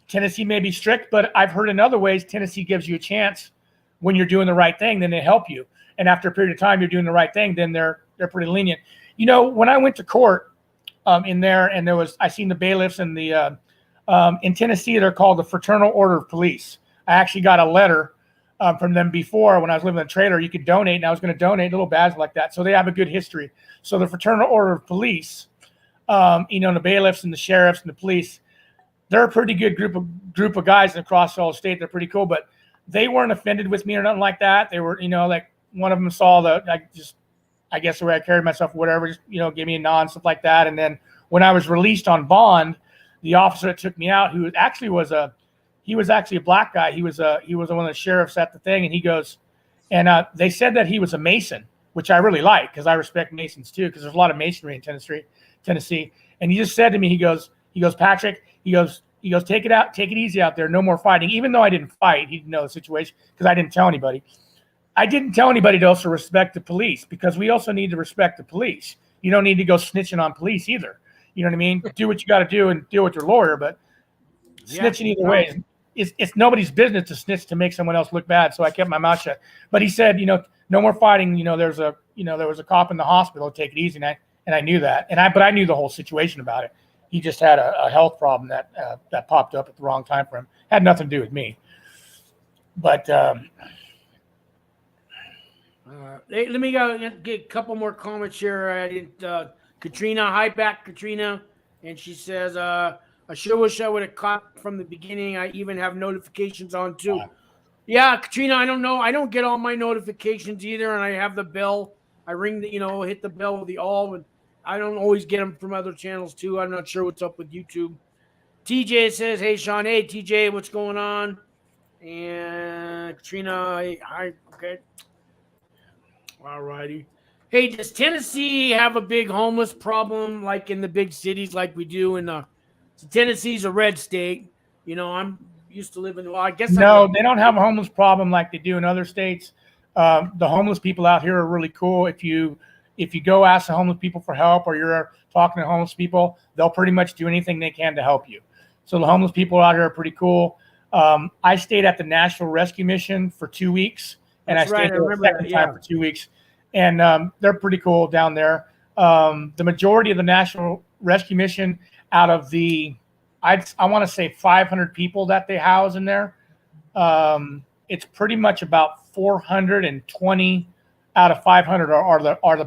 Tennessee may be strict, but I've heard in other ways Tennessee gives you a chance when you're doing the right thing, then they help you. And after a period of time you're doing the right thing, then they're pretty lenient. When I went to court in there, and I seen the bailiffs and the in Tennessee, they're called the Fraternal Order of Police. I actually got a letter from them before when I was living in a trailer. You could donate, and I was going to donate little badges like that. So they have a good history. So the Fraternal Order of Police, the bailiffs and the sheriffs and the police, they're a pretty good group of guys across the whole state. They're pretty cool, but they weren't offended with me or nothing like that. They were, like one of them saw I guess the way I carried myself, whatever, just, gave me a nod and stuff like that. And then when I was released on bond, the officer that took me out, who actually was a black guy. He was one of the sheriffs at the thing. And he goes, and they said that he was a Mason, which I really like, because I respect Masons too, because there's a lot of Masonry in Tennessee. And he just said to me, he goes, Patrick, he goes, take it easy out there. No more fighting. Even though I didn't fight, he didn't know the situation because I didn't tell anybody. I didn't tell anybody to also respect the police, because we also need to respect the police. You don't need to go snitching on police either. You know what I mean? Do what you got to do and deal with your lawyer, but snitching either way, it's nobody's business to snitch to make someone else look bad. So I kept my mouth shut. But he said, no more fighting. There was a cop in the hospital. Take it easy. And I knew that. But I knew the whole situation about it. He just had a health problem that popped up at the wrong time for him. Had nothing to do with me. But let me get a couple more comments here. Katrina, hi back, Katrina. And she says, I sure wish I would have caught from the beginning. I even have notifications on too. Yeah, Katrina, I don't know. I don't get all my notifications either, and I have the bell. I ring hit the bell with the all, and I don't always get them from other channels too. I'm not sure what's up with YouTube. TJ says, hey, Sean. Hey, TJ, what's going on? And Katrina, hi. Okay. All righty. Hey, does Tennessee have a big homeless problem like in the big cities like we do in Tennessee's a red state. I'm used to living. Well, I guess no, they don't have a homeless problem like they do in other states. The homeless people out here are really cool. If you go ask the homeless people for help, or you're talking to homeless people, they'll pretty much do anything they can to help you. So the homeless people out here are pretty cool. I stayed at the Nashville Rescue Mission for 2 weeks, and I stayed there a second time for 2 weeks. And they're pretty cool down there. The majority of the National Rescue Mission, out of the, I want to say 500 people that they house in there, it's pretty much about 420 out of 500 are the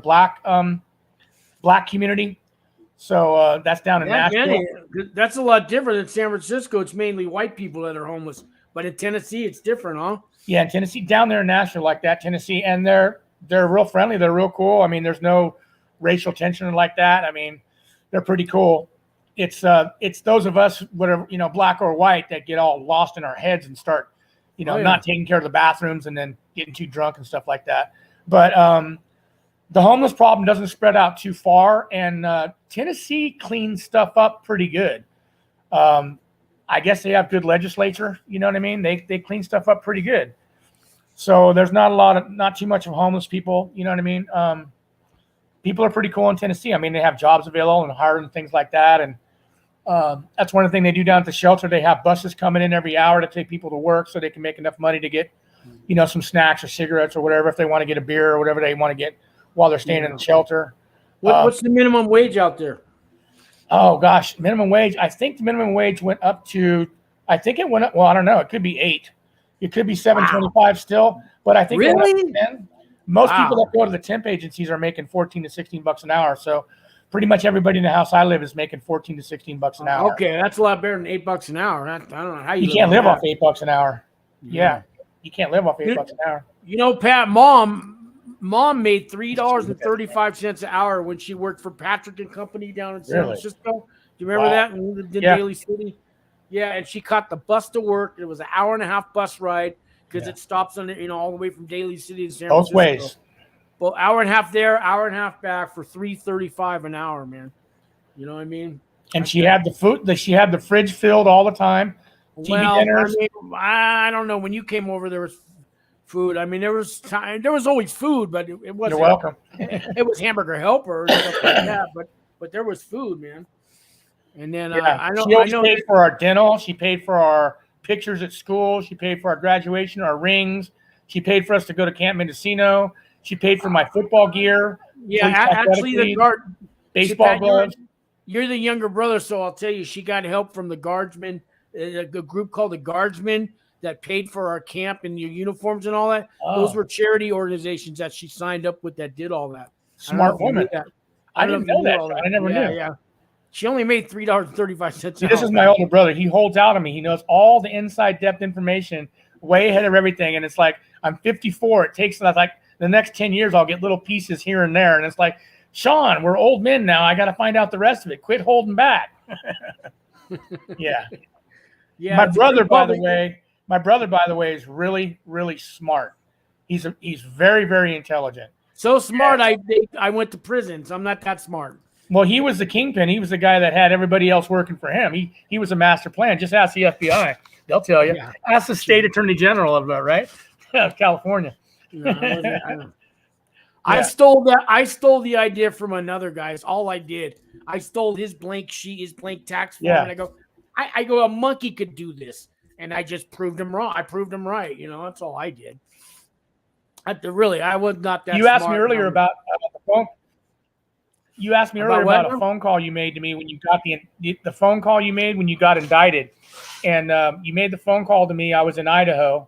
black community. So that's down in Nashville. That's a lot different than San Francisco. It's mainly white people that are homeless. But in Tennessee, it's different, huh? Yeah, in Tennessee, down there in Nashville, like that, Tennessee, and they're real friendly. They're real cool. I mean, there's no racial tension like that. I mean, they're pretty cool. It's those of us, whatever, black or white, that get all lost in our heads and start, not taking care of the bathrooms and then getting too drunk and stuff like that. But the homeless problem doesn't spread out too far, and Tennessee cleans stuff up pretty good. I guess they have good legislature. You know what I mean? They clean stuff up pretty good. So there's not too much of homeless people. You know what I mean? People are pretty cool in Tennessee. I mean, they have jobs available and hired and things like that. And that's one of the things they do down at the shelter. They have buses coming in every hour to take people to work so they can make enough money to get, some snacks or cigarettes or whatever, if they want to get a beer or whatever they want to get while they're staying in the shelter. What's the minimum wage out there? Oh gosh, minimum wage. I think the minimum wage went up to, I don't know. It could be 8. It could be 7.25 still, but I think really? Most people that go to the temp agencies are making $14 to $16 an hour. So pretty much everybody in the house I live is making $14 to $16 an hour. Okay, that's a lot better than $8 an hour. I don't know how you can't live off $8 an hour. Yeah, you can't live off $8 an hour. Pat, Mom made $3.35 an hour when she worked for Patrick and Company down in San Francisco. Do you remember that? When we lived in Daly City? Yeah, and she caught the bus to work. It was an hour-and-a-half bus ride because it stops on all the way from Daly City to San Francisco. Both ways. Well, hour and a half there, hour and a half back for $3.35 an hour, man. You know what I mean? And she had the food. She had the fridge filled all the time. TV dinners. I don't know. When you came over, there was food. I mean, there was always food, but it wasn't. You're welcome. It was Hamburger Helper and stuff like that, but there was food, man. And then she paid for our dental. She paid for our pictures at school. She paid for our graduation, our rings. She paid for us to go to Camp Mendocino. She paid for my football gear. Yeah, actually, baseball gloves. You're the younger brother, so I'll tell you, she got help from the guardsmen, a group called the Guardsmen that paid for our camp and your uniforms and all that. Oh. Those were charity organizations that she signed up with that did all that. Smart woman. I didn't know that. I never knew. Yeah. She only made $3.35. See, this is my older brother. He holds out on me. He knows all the inside depth information, way ahead of everything. And it's like, I'm 54. It takes like the next 10 years, I'll get little pieces here and there. And it's like, Sean, we're old men now. I got to find out the rest of it. Quit holding back. Yeah. My brother, by the way, is really, really smart. He's very, very intelligent. So smart, I went to prison, so I'm not that smart. Well, he was the kingpin. He was the guy that had everybody else working for him. He was a master plan. Just ask the FBI. They'll tell you. Yeah. Ask the state attorney general of California. No, I know. I stole the idea from another guy. It's all I did. I stole his blank sheet, his blank tax form, and I go, a monkey could do this. And I just proved him wrong. I proved him right. That's all I did. I was not that. You asked me earlier about the phone. You asked me earlier about a phone call you made to me when you got the phone call you made when you got indicted, and you made the phone call to me. I was in Idaho,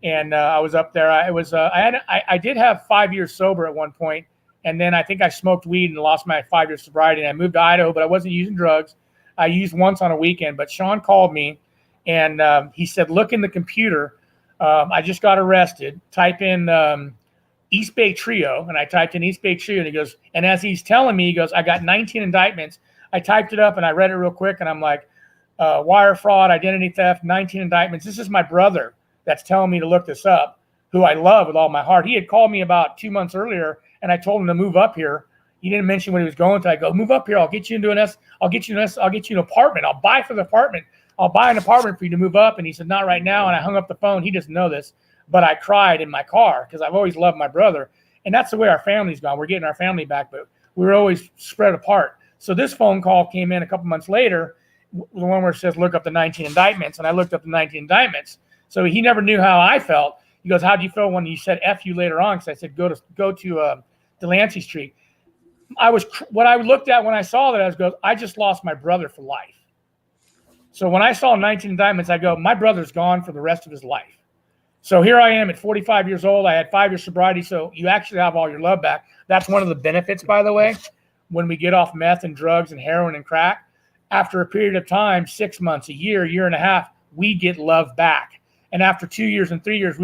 and I was up there. I did have 5 years sober at one point, and then I think I smoked weed and lost my 5 year sobriety. And I moved to Idaho, but I wasn't using drugs. I used once on a weekend. But Sean called me, and he said, "Look in the computer. I just got arrested. Type in." East Bay Trio, and I typed in East Bay Trio, and he goes, and as he's telling me, he goes, I got 19 indictments. I typed it up and I read it real quick, and I'm like, wire fraud, identity theft, 19 indictments. This is my brother that's telling me to look this up, who I love with all my heart. He had called me about 2 months earlier, and I told him to move up here. He didn't mention what he was going to. I go, move up here. I'll get you I'll get you an apartment. I'll buy for the apartment. I'll buy an apartment for you to move up. And he said, not right now. And I hung up the phone. He doesn't know this. But I cried in my car because I've always loved my brother. And that's the way our family's gone. We're getting our family back, but we were always spread apart. So this phone call came in a couple months later, the one where it says, look up the 19 indictments. And I looked up the 19 indictments. So he never knew how I felt. He goes, how'd you feel when you said F you later on? Because I said, go to Delancey Street. what I looked at when I saw that, I just lost my brother for life. So when I saw 19 indictments, I go, my brother's gone for the rest of his life. So here I am at 45 years old. I had 5 years sobriety. So you actually have all your love back. That's one of the benefits, by the way, when we get off meth and drugs and heroin and crack. After a period of time, 6 months, a year, year and a half, we get love back. And after 2 years and 3 years,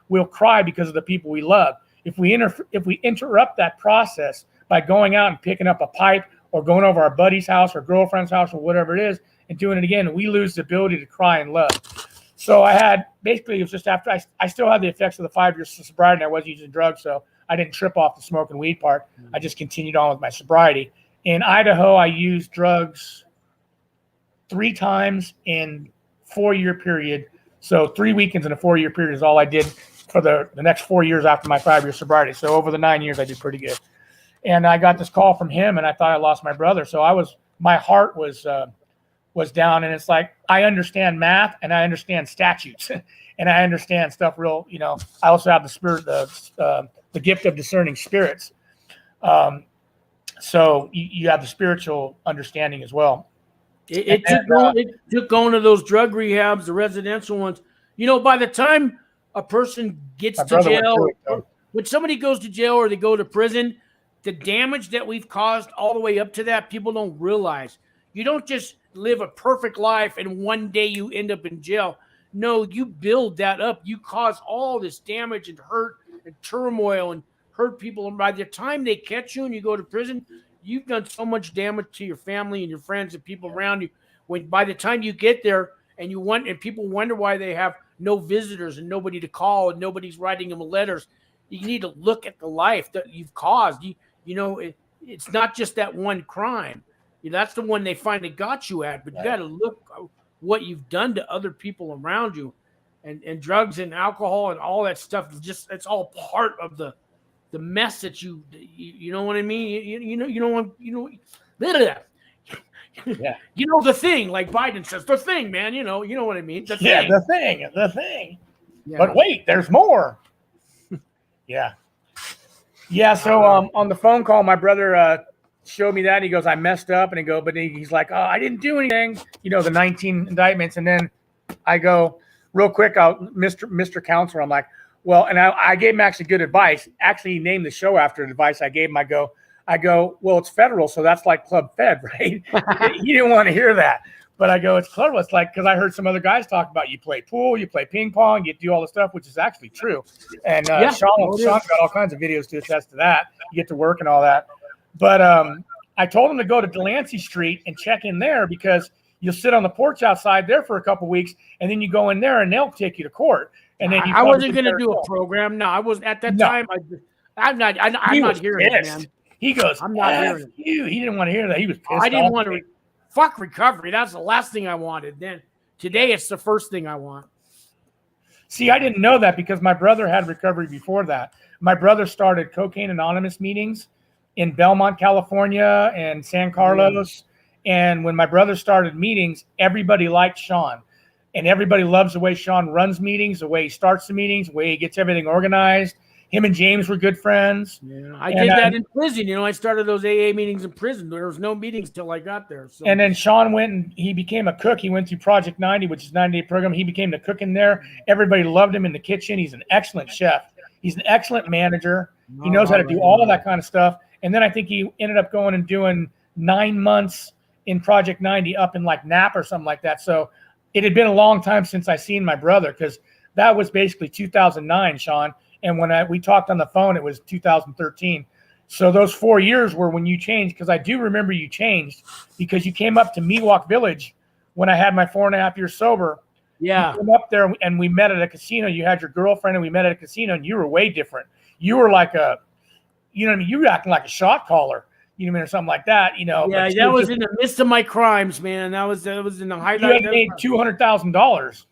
we'll cry because of the people we love. If we interrupt that process by going out and picking up a pipe or going over our buddy's house or girlfriend's house or whatever it is and doing it again, we lose the ability to cry and love. So it was just after I still had the effects of the 5 years of sobriety, and I wasn't using drugs, so I didn't trip off the smoking weed part. I just continued on with my sobriety. In Idaho, I used drugs 3 times in 4-year period. So 3 weekends in a 4-year period is all I did for the next 4 years after my 5-year sobriety. So over the 9 years, I did pretty good. And I got this call from him, and I thought I lost my brother. So my heart was down, and it's like, I understand math and I understand statutes and I understand stuff real, I also have the spirit, the gift of discerning spirits. So you have the spiritual understanding as well. It took going to those drug rehabs, the residential ones. By the time a person gets to jail, when somebody goes to jail or they go to prison, the damage that we've caused all the way up to that, people don't realize. You don't just live a perfect life and one day you end up in jail. No, you build that up. You cause all this damage and hurt and turmoil and hurt people. And by the time they catch you and you go to prison, you've done so much damage to your family and your friends and people around you. When by the time you get there and people wonder why they have no visitors and nobody to call and nobody's writing them letters, you need to look at the life that you've caused. It's not just that one crime. That's the one they finally got you at, but you got to look what you've done to other people around you, and drugs and alcohol and all that stuff. It's all part of the mess that you know what I mean. Yeah. The thing, like Biden says, the thing, man. You know what I mean. The thing. Yeah. But wait, there's more. Yeah. So on the phone call, my brother showed me that. He goes, I messed up. And but he's like, oh, I didn't do anything, the 19 indictments. And then I go, real quick, Mr. Counselor, I'm like, well, and I gave him actually good advice. Actually, he named the show after the advice I gave him. I go, well, it's federal, so that's like Club Fed, right? He didn't want to hear that. But I go, it's clever. It's like, because I heard some other guys talk about you play pool, you play ping pong, you do all the stuff, which is actually true. And Sean's got all kinds of videos to attest to that. You get to work and all that. But I told him to go to Delancey Street and check in there, because you'll sit on the porch outside there for a couple of weeks, and then you go in there and they'll take you to court. And then I wasn't going to do a program. No, I was at that time. I'm not hearing it, man. He goes, I'm not hearing it. He didn't want to hear that. He was pissed off. I didn't want to. Fuck recovery. That's the last thing I wanted. Then today it's the first thing I want. See, I didn't know that because my brother had recovery before that. My brother started Cocaine Anonymous meetings in Belmont, California, and San Carlos. And when my brother started meetings, everybody liked Sean. And everybody loves the way Sean runs meetings, the way he starts the meetings, the way he gets everything organized. Him and James were good friends. Yeah, I did that in prison. I started those AA meetings in prison. There was no meetings till I got there. So. And then Sean went and he became a cook. He went through Project 90, which is a 90-day program. He became the cook in there. Everybody loved him in the kitchen. He's an excellent chef. He's an excellent manager. He knows how to do all of that kind of stuff. And then I think he ended up going and doing 9 months in Project 90 up in like Napa or something like that. So it had been a long time since I seen my brother, because that was basically 2009, Sean. And when we talked on the phone, it was 2013. So those 4 years were when you changed, because I do remember you changed, because you came up to Miwok Village when I had my 4.5 years sober. Yeah. You came up there and we met at a casino. You had your girlfriend and we met at a casino, and you were way different. You were like you were acting like a shot caller, or something like that, Yeah, that was in the midst of my crimes, man. That was in the highlight. You had made $200,000.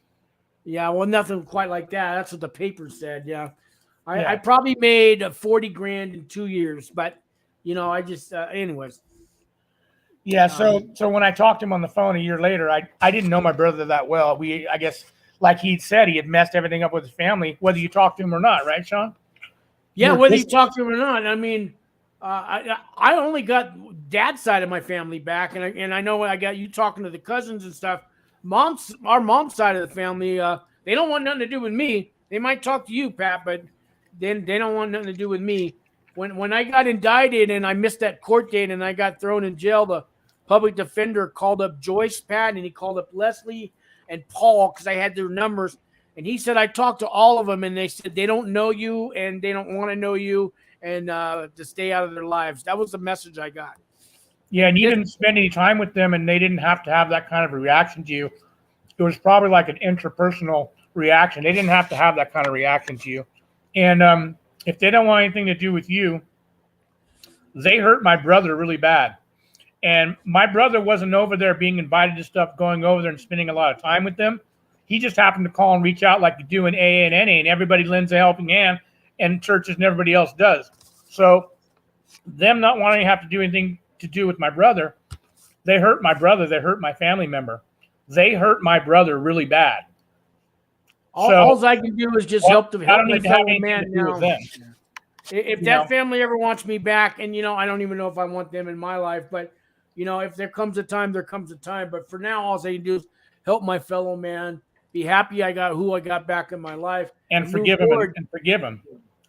Yeah, well, nothing quite like that. That's what the papers said. Yeah. I probably made $40,000 in 2 years, but I just, anyways. Yeah. So when I talked to him on the phone a year later, I didn't know my brother that well. I guess, like he'd said, he had messed everything up with his family, whether you talked to him or not, right, Sean? Yeah, whether you talk to him or not. I mean, I only got dad's side of my family back, and I know I got you talking to the cousins and stuff. Our mom's side of the family, they don't want nothing to do with me. They might talk to you, Pat, but then they don't want nothing to do with me. When I got indicted and I missed that court date and I got thrown in jail, the public defender called up Joyce, Pat, and he called up Leslie and Paul because I had their numbers. And he said I talked to all of them, and they said they don't know you and they don't want to know you, and to stay out of their lives. That was the message I got. Yeah, and you didn't spend any time with them, and they didn't have to have that kind of a reaction to you. It was probably like an interpersonal reaction. They didn't have to have that kind of reaction to you. And if they don't want anything to do with you, they hurt my brother really bad. And my brother wasn't over there being invited to stuff, going over there and spending a lot of time with them. He just happened to call and reach out like you do in AA and NA, and everybody lends a helping hand, and churches and everybody else does. So them not wanting to have to do anything to do with my brother, they hurt my brother. They hurt my family member. They hurt my brother really bad. All I can do is just help my fellow man now. If that family ever wants me back, and I don't even know if I want them in my life, but if there comes a time, there comes a time. But for now, all I can do is help my fellow man, be happy I got who I got back in my life, and forgive him and forgive him.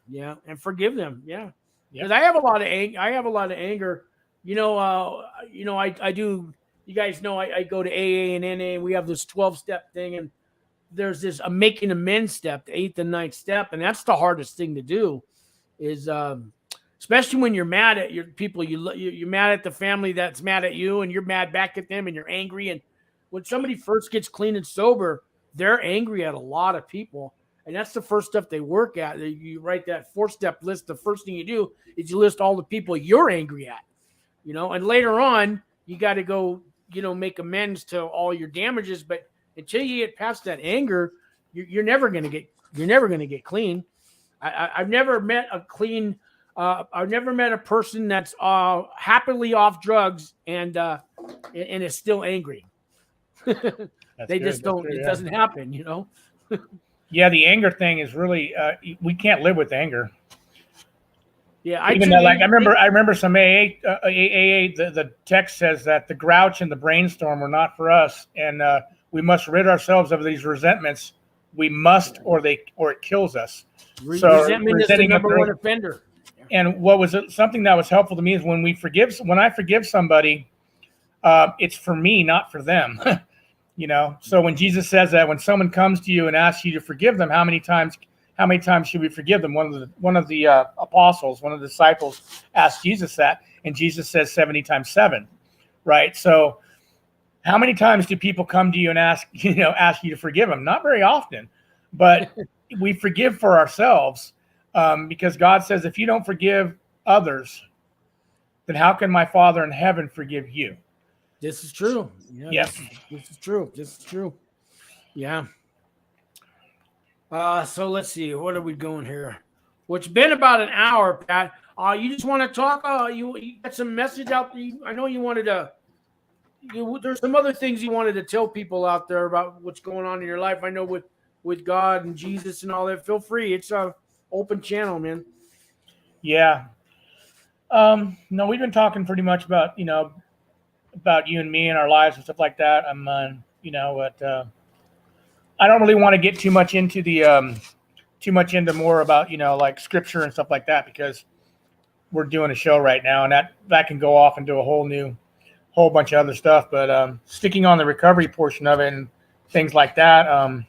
Yeah, and forgive them. Yeah, because I have a lot of anger. I do. You guys know I go to AA and NA, and we have this 12-step thing, and there's this making amends step, the 8th and 9th step, and that's the hardest thing to do. Is especially when you're mad at your people, you're mad at the family that's mad at you, and you're mad back at them, and you're angry. And when somebody first gets clean and sober, they're angry at a lot of people, and that's the first stuff they work at. You write that 4-step list. The first thing you do is you list all the people you're angry at, and later on you got to go, make amends to all your damages. But until you get past that anger, you're never going to get clean. I've never met a clean. I've never met a person that's happily off drugs and is still angry. They just don't. It doesn't happen, Yeah, the anger thing is really. We can't live with anger. Yeah, I remember some AA. The text says that the grouch and the brainstorm are not for us, and we must rid ourselves of these resentments. We must, or it kills us. Resentment is the number one offender. And what was something that was helpful to me is when I forgive somebody, it's for me, not for them. So when Jesus says that when someone comes to you and asks you to forgive them, how many times should we forgive them? One of the apostles, one of the disciples asked Jesus that, and Jesus says 70 times 7, right? So how many times do people come to you and ask you to forgive them? Not very often, but we forgive for ourselves because God says, if you don't forgive others, then how can my Father in heaven forgive you? This is true. Yeah, yes. This is true. Yeah. So let's see. What are we going here? Well, it's been about an hour, Pat. You just want to talk? You got some message out there? I know you wanted to. There's some other things you wanted to tell people out there about what's going on in your life. I know with God and Jesus and all that. Feel free. It's a open channel, man. Yeah. No, we've been talking pretty much about about you and me and our lives and stuff like that. I don't really want to get too much into more about like scripture and stuff like that because we're doing a show right now, and that can go off into a whole bunch of other stuff. But sticking on the recovery portion of it and things like that,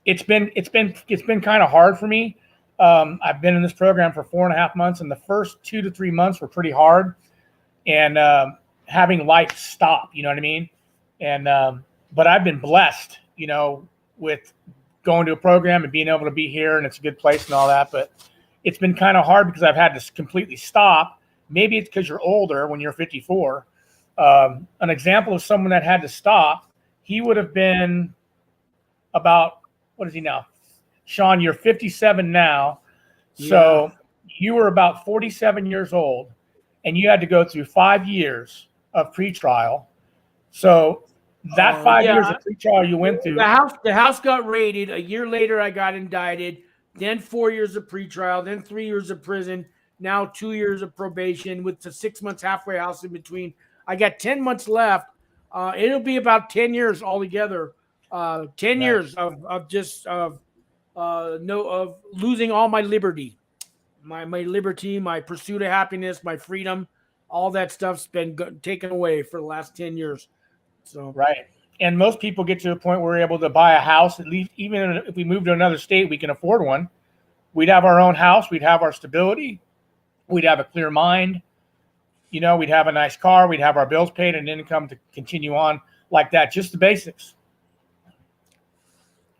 it's been kind of hard for me. I've been in this program for 4.5 months, and the first 2 to 3 months were pretty hard, and having life stop, you know what I mean? And but I've been blessed, with going to a program and being able to be here, and it's a good place and all that. But it's been kind of hard because I've had to completely stop. Maybe it's because you're older when you're 54. An example of someone that had to stop, he would have been about, what is he now? Sean, you're 57 now. Yeah. So you were about 47 years old, and you had to go through 5 years of pretrial. So that 5 years of pretrial you went through. The house got raided. A year later, I got indicted. then 4 years of pretrial, then 3 years of prison, now 2 years of probation with the 6 months halfway house in between. I got 10 months left. It'll be about 10 years altogether. 10 years of losing all my liberty, my liberty, my pursuit of happiness, my freedom, all that stuff's been taken away for the last 10 years. So right. And most people get to a point where we're able to buy a house, at least even if we move to another state, we can afford one. We'd have our own house. We'd have our stability. We'd have a clear mind. You know, we'd have a nice car. We'd have our bills paid and income to continue on like that. Just the basics.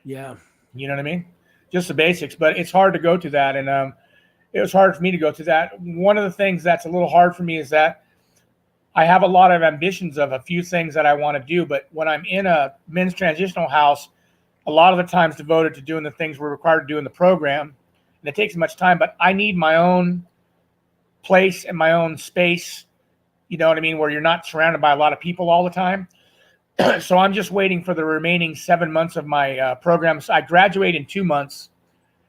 Yeah. You know what I mean? Just the basics. But it's hard to go to that. And it was hard for me to go to that. One of the things that's a little hard for me is that I have a lot of ambitions of a few things that I want to do, but when I'm in a men's transitional house, a lot of the time's devoted to doing the things we're required to do in the program, and it takes much time, but I need my own place and my own space, you know what I mean, where you're not surrounded by a lot of people all the time. So I'm just waiting for the remaining 7 months of my program. So I graduate in 2 months,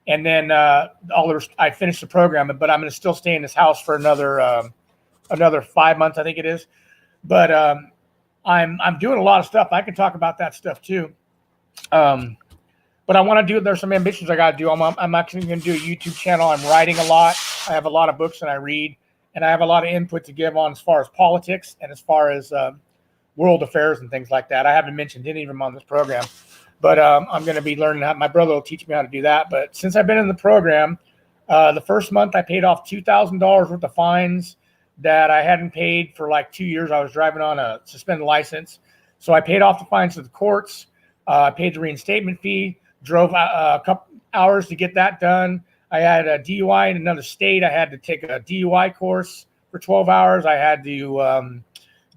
and then I finish the program, but I'm going to still stay in this house for another 5 months, I think it is. But I'm doing a lot of stuff. I can talk about that stuff too. But I want to do, there's some ambitions I got to do. I'm actually going to do a YouTube channel. I'm writing a lot. I have a lot of books that I read, and I have a lot of input to give on as far as politics and as far as world affairs and things like that. I haven't mentioned any of them on this program, but I'm going to be learning how. My brother will teach me how to do that. But since I've been in the program, the first month I paid off $2,000 worth of fines that I hadn't paid for like 2 years. I was driving on a suspended license. So I paid off the fines to the courts. I paid the reinstatement fee, drove a couple hours to get that done. I had a DUI in another state. I had to take a DUI course for 12 hours. I had to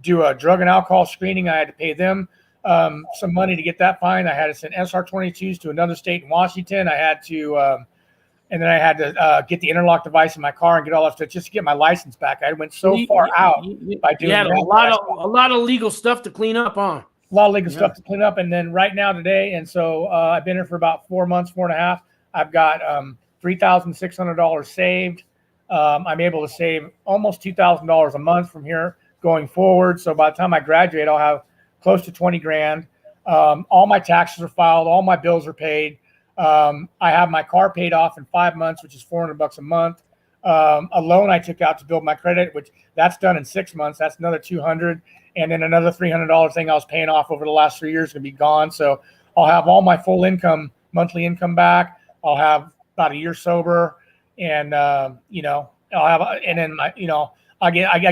do a drug and alcohol screening. I had to pay them some money to get that fine. I had to send SR-22s to another state in Washington. I had to and then I had to get the interlock device in my car and get all that stuff just to get my license back. I went so far out by doing that. A lot of legal stuff to clean up on. A lot of legal stuff to clean up. And then right now today, and so I've been here for about 4 months, 4.5. I've got $3,600 saved. I'm able to save almost $2,000 a month from here going forward. So by the time I graduate, I'll have close to 20 grand. All my taxes are filed. All my bills are paid. I have my car paid off in 5 months, which is $400 a month. A loan I took out to build my credit, which that's done in 6 months. That's another $200. And then another $300 thing I was paying off over the last 3 years is going to be gone. So I'll have all my full income, monthly income back. I'll have about a year sober, and I'll have, and then I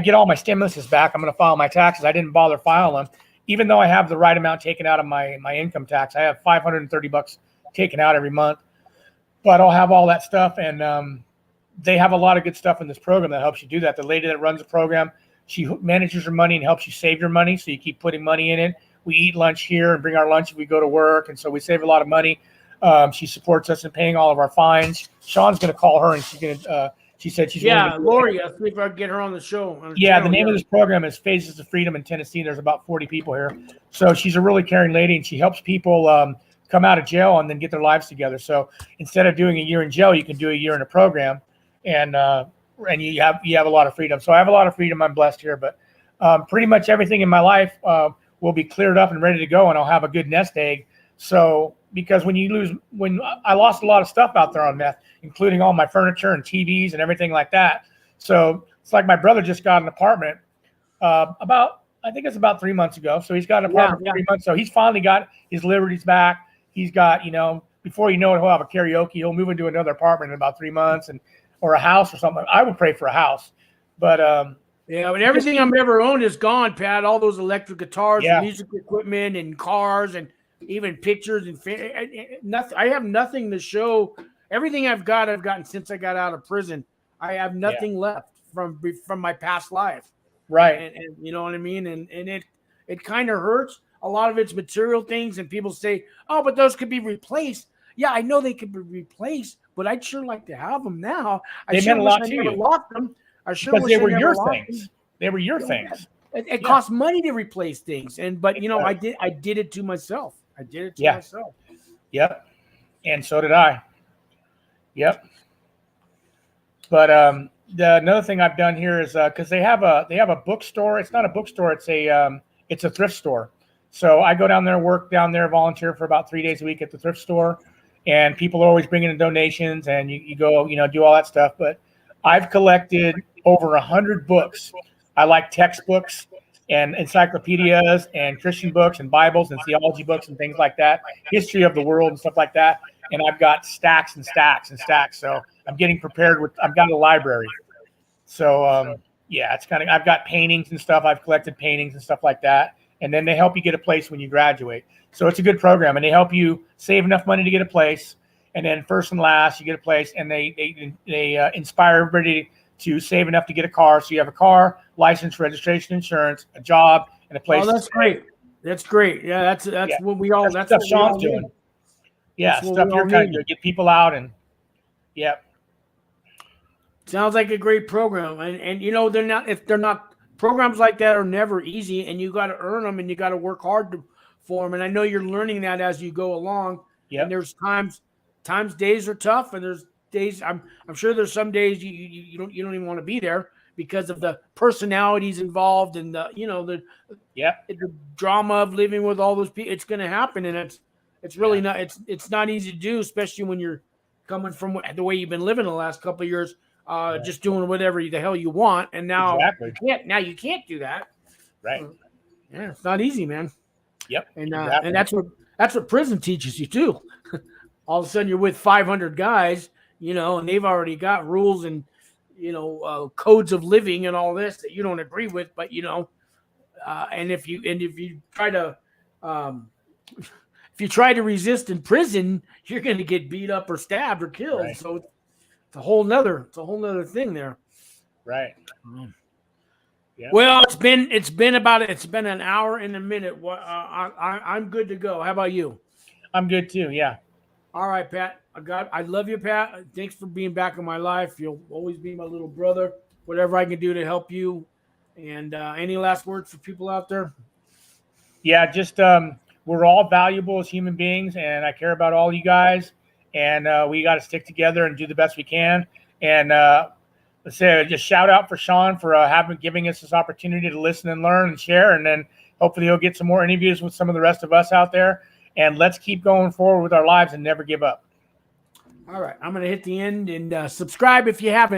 get all my stimuluses back. I'm going to file my taxes. I didn't bother filing them, even though I have the right amount taken out of my income tax. I have $530 taken out every month, but I'll have all that stuff. And they have a lot of good stuff in this program that helps you do that. The lady that runs the program, she manages your money and helps you save your money. So you keep putting money in it. We eat lunch here and bring our lunch if we go to work. And so we save a lot of money. She supports us in paying all of our fines. Sean's going to call her, and she said she's Lori. I think I get her on the show. The name of this program is Phases of Freedom in Tennessee. There's about 40 people here. So she's a really caring lady, and she helps people come out of jail and then get their lives together. So instead of doing a year in jail, you can do a year in a program, and you have a lot of freedom. So I have a lot of freedom. I'm blessed here, but pretty much everything in my life will be cleared up and ready to go, and I'll have a good nest egg. So because when I lost a lot of stuff out there on meth, including all my furniture and TVs and everything like that. So it's like my brother just got an apartment I think it's about 3 months ago. So he's got an apartment for 3 months. So he's finally got his liberties back. He's got, before you know it, he'll have a karaoke. He'll move into another apartment in about 3 months or a house or something. I would pray for a house, but but everything I've ever owned is gone, Pat. All those electric guitars, and music equipment, and cars, and even pictures and nothing. I have nothing to show. Everything I've gotten since I got out of prison. I have nothing left from my past life. Right. And you know what I mean? And it kind of hurts. A lot of it's material things, and people say, oh, but those could be replaced. Yeah, I know they could be replaced, but I'd sure like to have them now. They meant a lot to you. Lost them. I sure because wish they were your things. Them. They were your things. It costs money to replace things, but I did it to myself. I did it to myself. Yep. And so did I. Yep. But another thing I've done here is because they have a bookstore. It's not a bookstore. It's a thrift store. So I go down there, work down there, volunteer for about 3 days a week at the thrift store, and people are always bringing in donations, and you go, do all that stuff. But I've collected over 100 books. I like textbooks and encyclopedias and Christian books and Bibles and theology books and things like that, history of the world and stuff like that. And I've got stacks and stacks and stacks. So I'm getting prepared I've got a library. So yeah, I've got paintings and stuff. I've collected paintings and stuff like that. And then they help you get a place when you graduate. So it's a good program, and they help you save enough money to get a place. And then first and last, you get a place, and they inspire everybody to save enough to get a car. So you have a car, license, registration, insurance, a job, and a place. Oh, that's great. That's great. Yeah, that's what we all. That's stuff what Sean's doing. Yeah, stuff you're trying to get people out, and yep. Sounds like a great program, and they're not programs like that are never easy, and you got to earn them, and you got to work hard for them. And I know you're learning that as you go along. Yeah. And there's days are tough, and there's days I'm sure there's some days you don't even want to be there because of the personalities involved and the drama of living with all those people. It's going to happen, and it's really not it's not easy to do, especially when you're coming from the way you've been living the last couple of years. Just doing whatever the hell you want, and now you can't do that. Right? Yeah, it's not easy, man. Yep. And and that's what prison teaches you too. All of a sudden, you're with 500 guys, and they've already got rules and codes of living and all this that you don't agree with, but and if you try to resist in prison, you're going to get beat up or stabbed or killed. Right. So it's a whole nother thing there. Right. Yeah. Well, it's been an hour and a minute. I'm good to go. How about you? I'm good too. Yeah. All right, Pat. I love you, Pat. Thanks for being back in my life. You'll always be my little brother. Whatever I can do to help you. And any last words for people out there? Yeah, just we're all valuable as human beings, and I care about all you guys. And we got to stick together and do the best we can. And let's say just shout out for Sean for giving us this opportunity to listen and learn and share. And then hopefully he'll get some more interviews with some of the rest of us out there. And let's keep going forward with our lives and never give up. All right. I'm going to hit the end and subscribe if you haven't.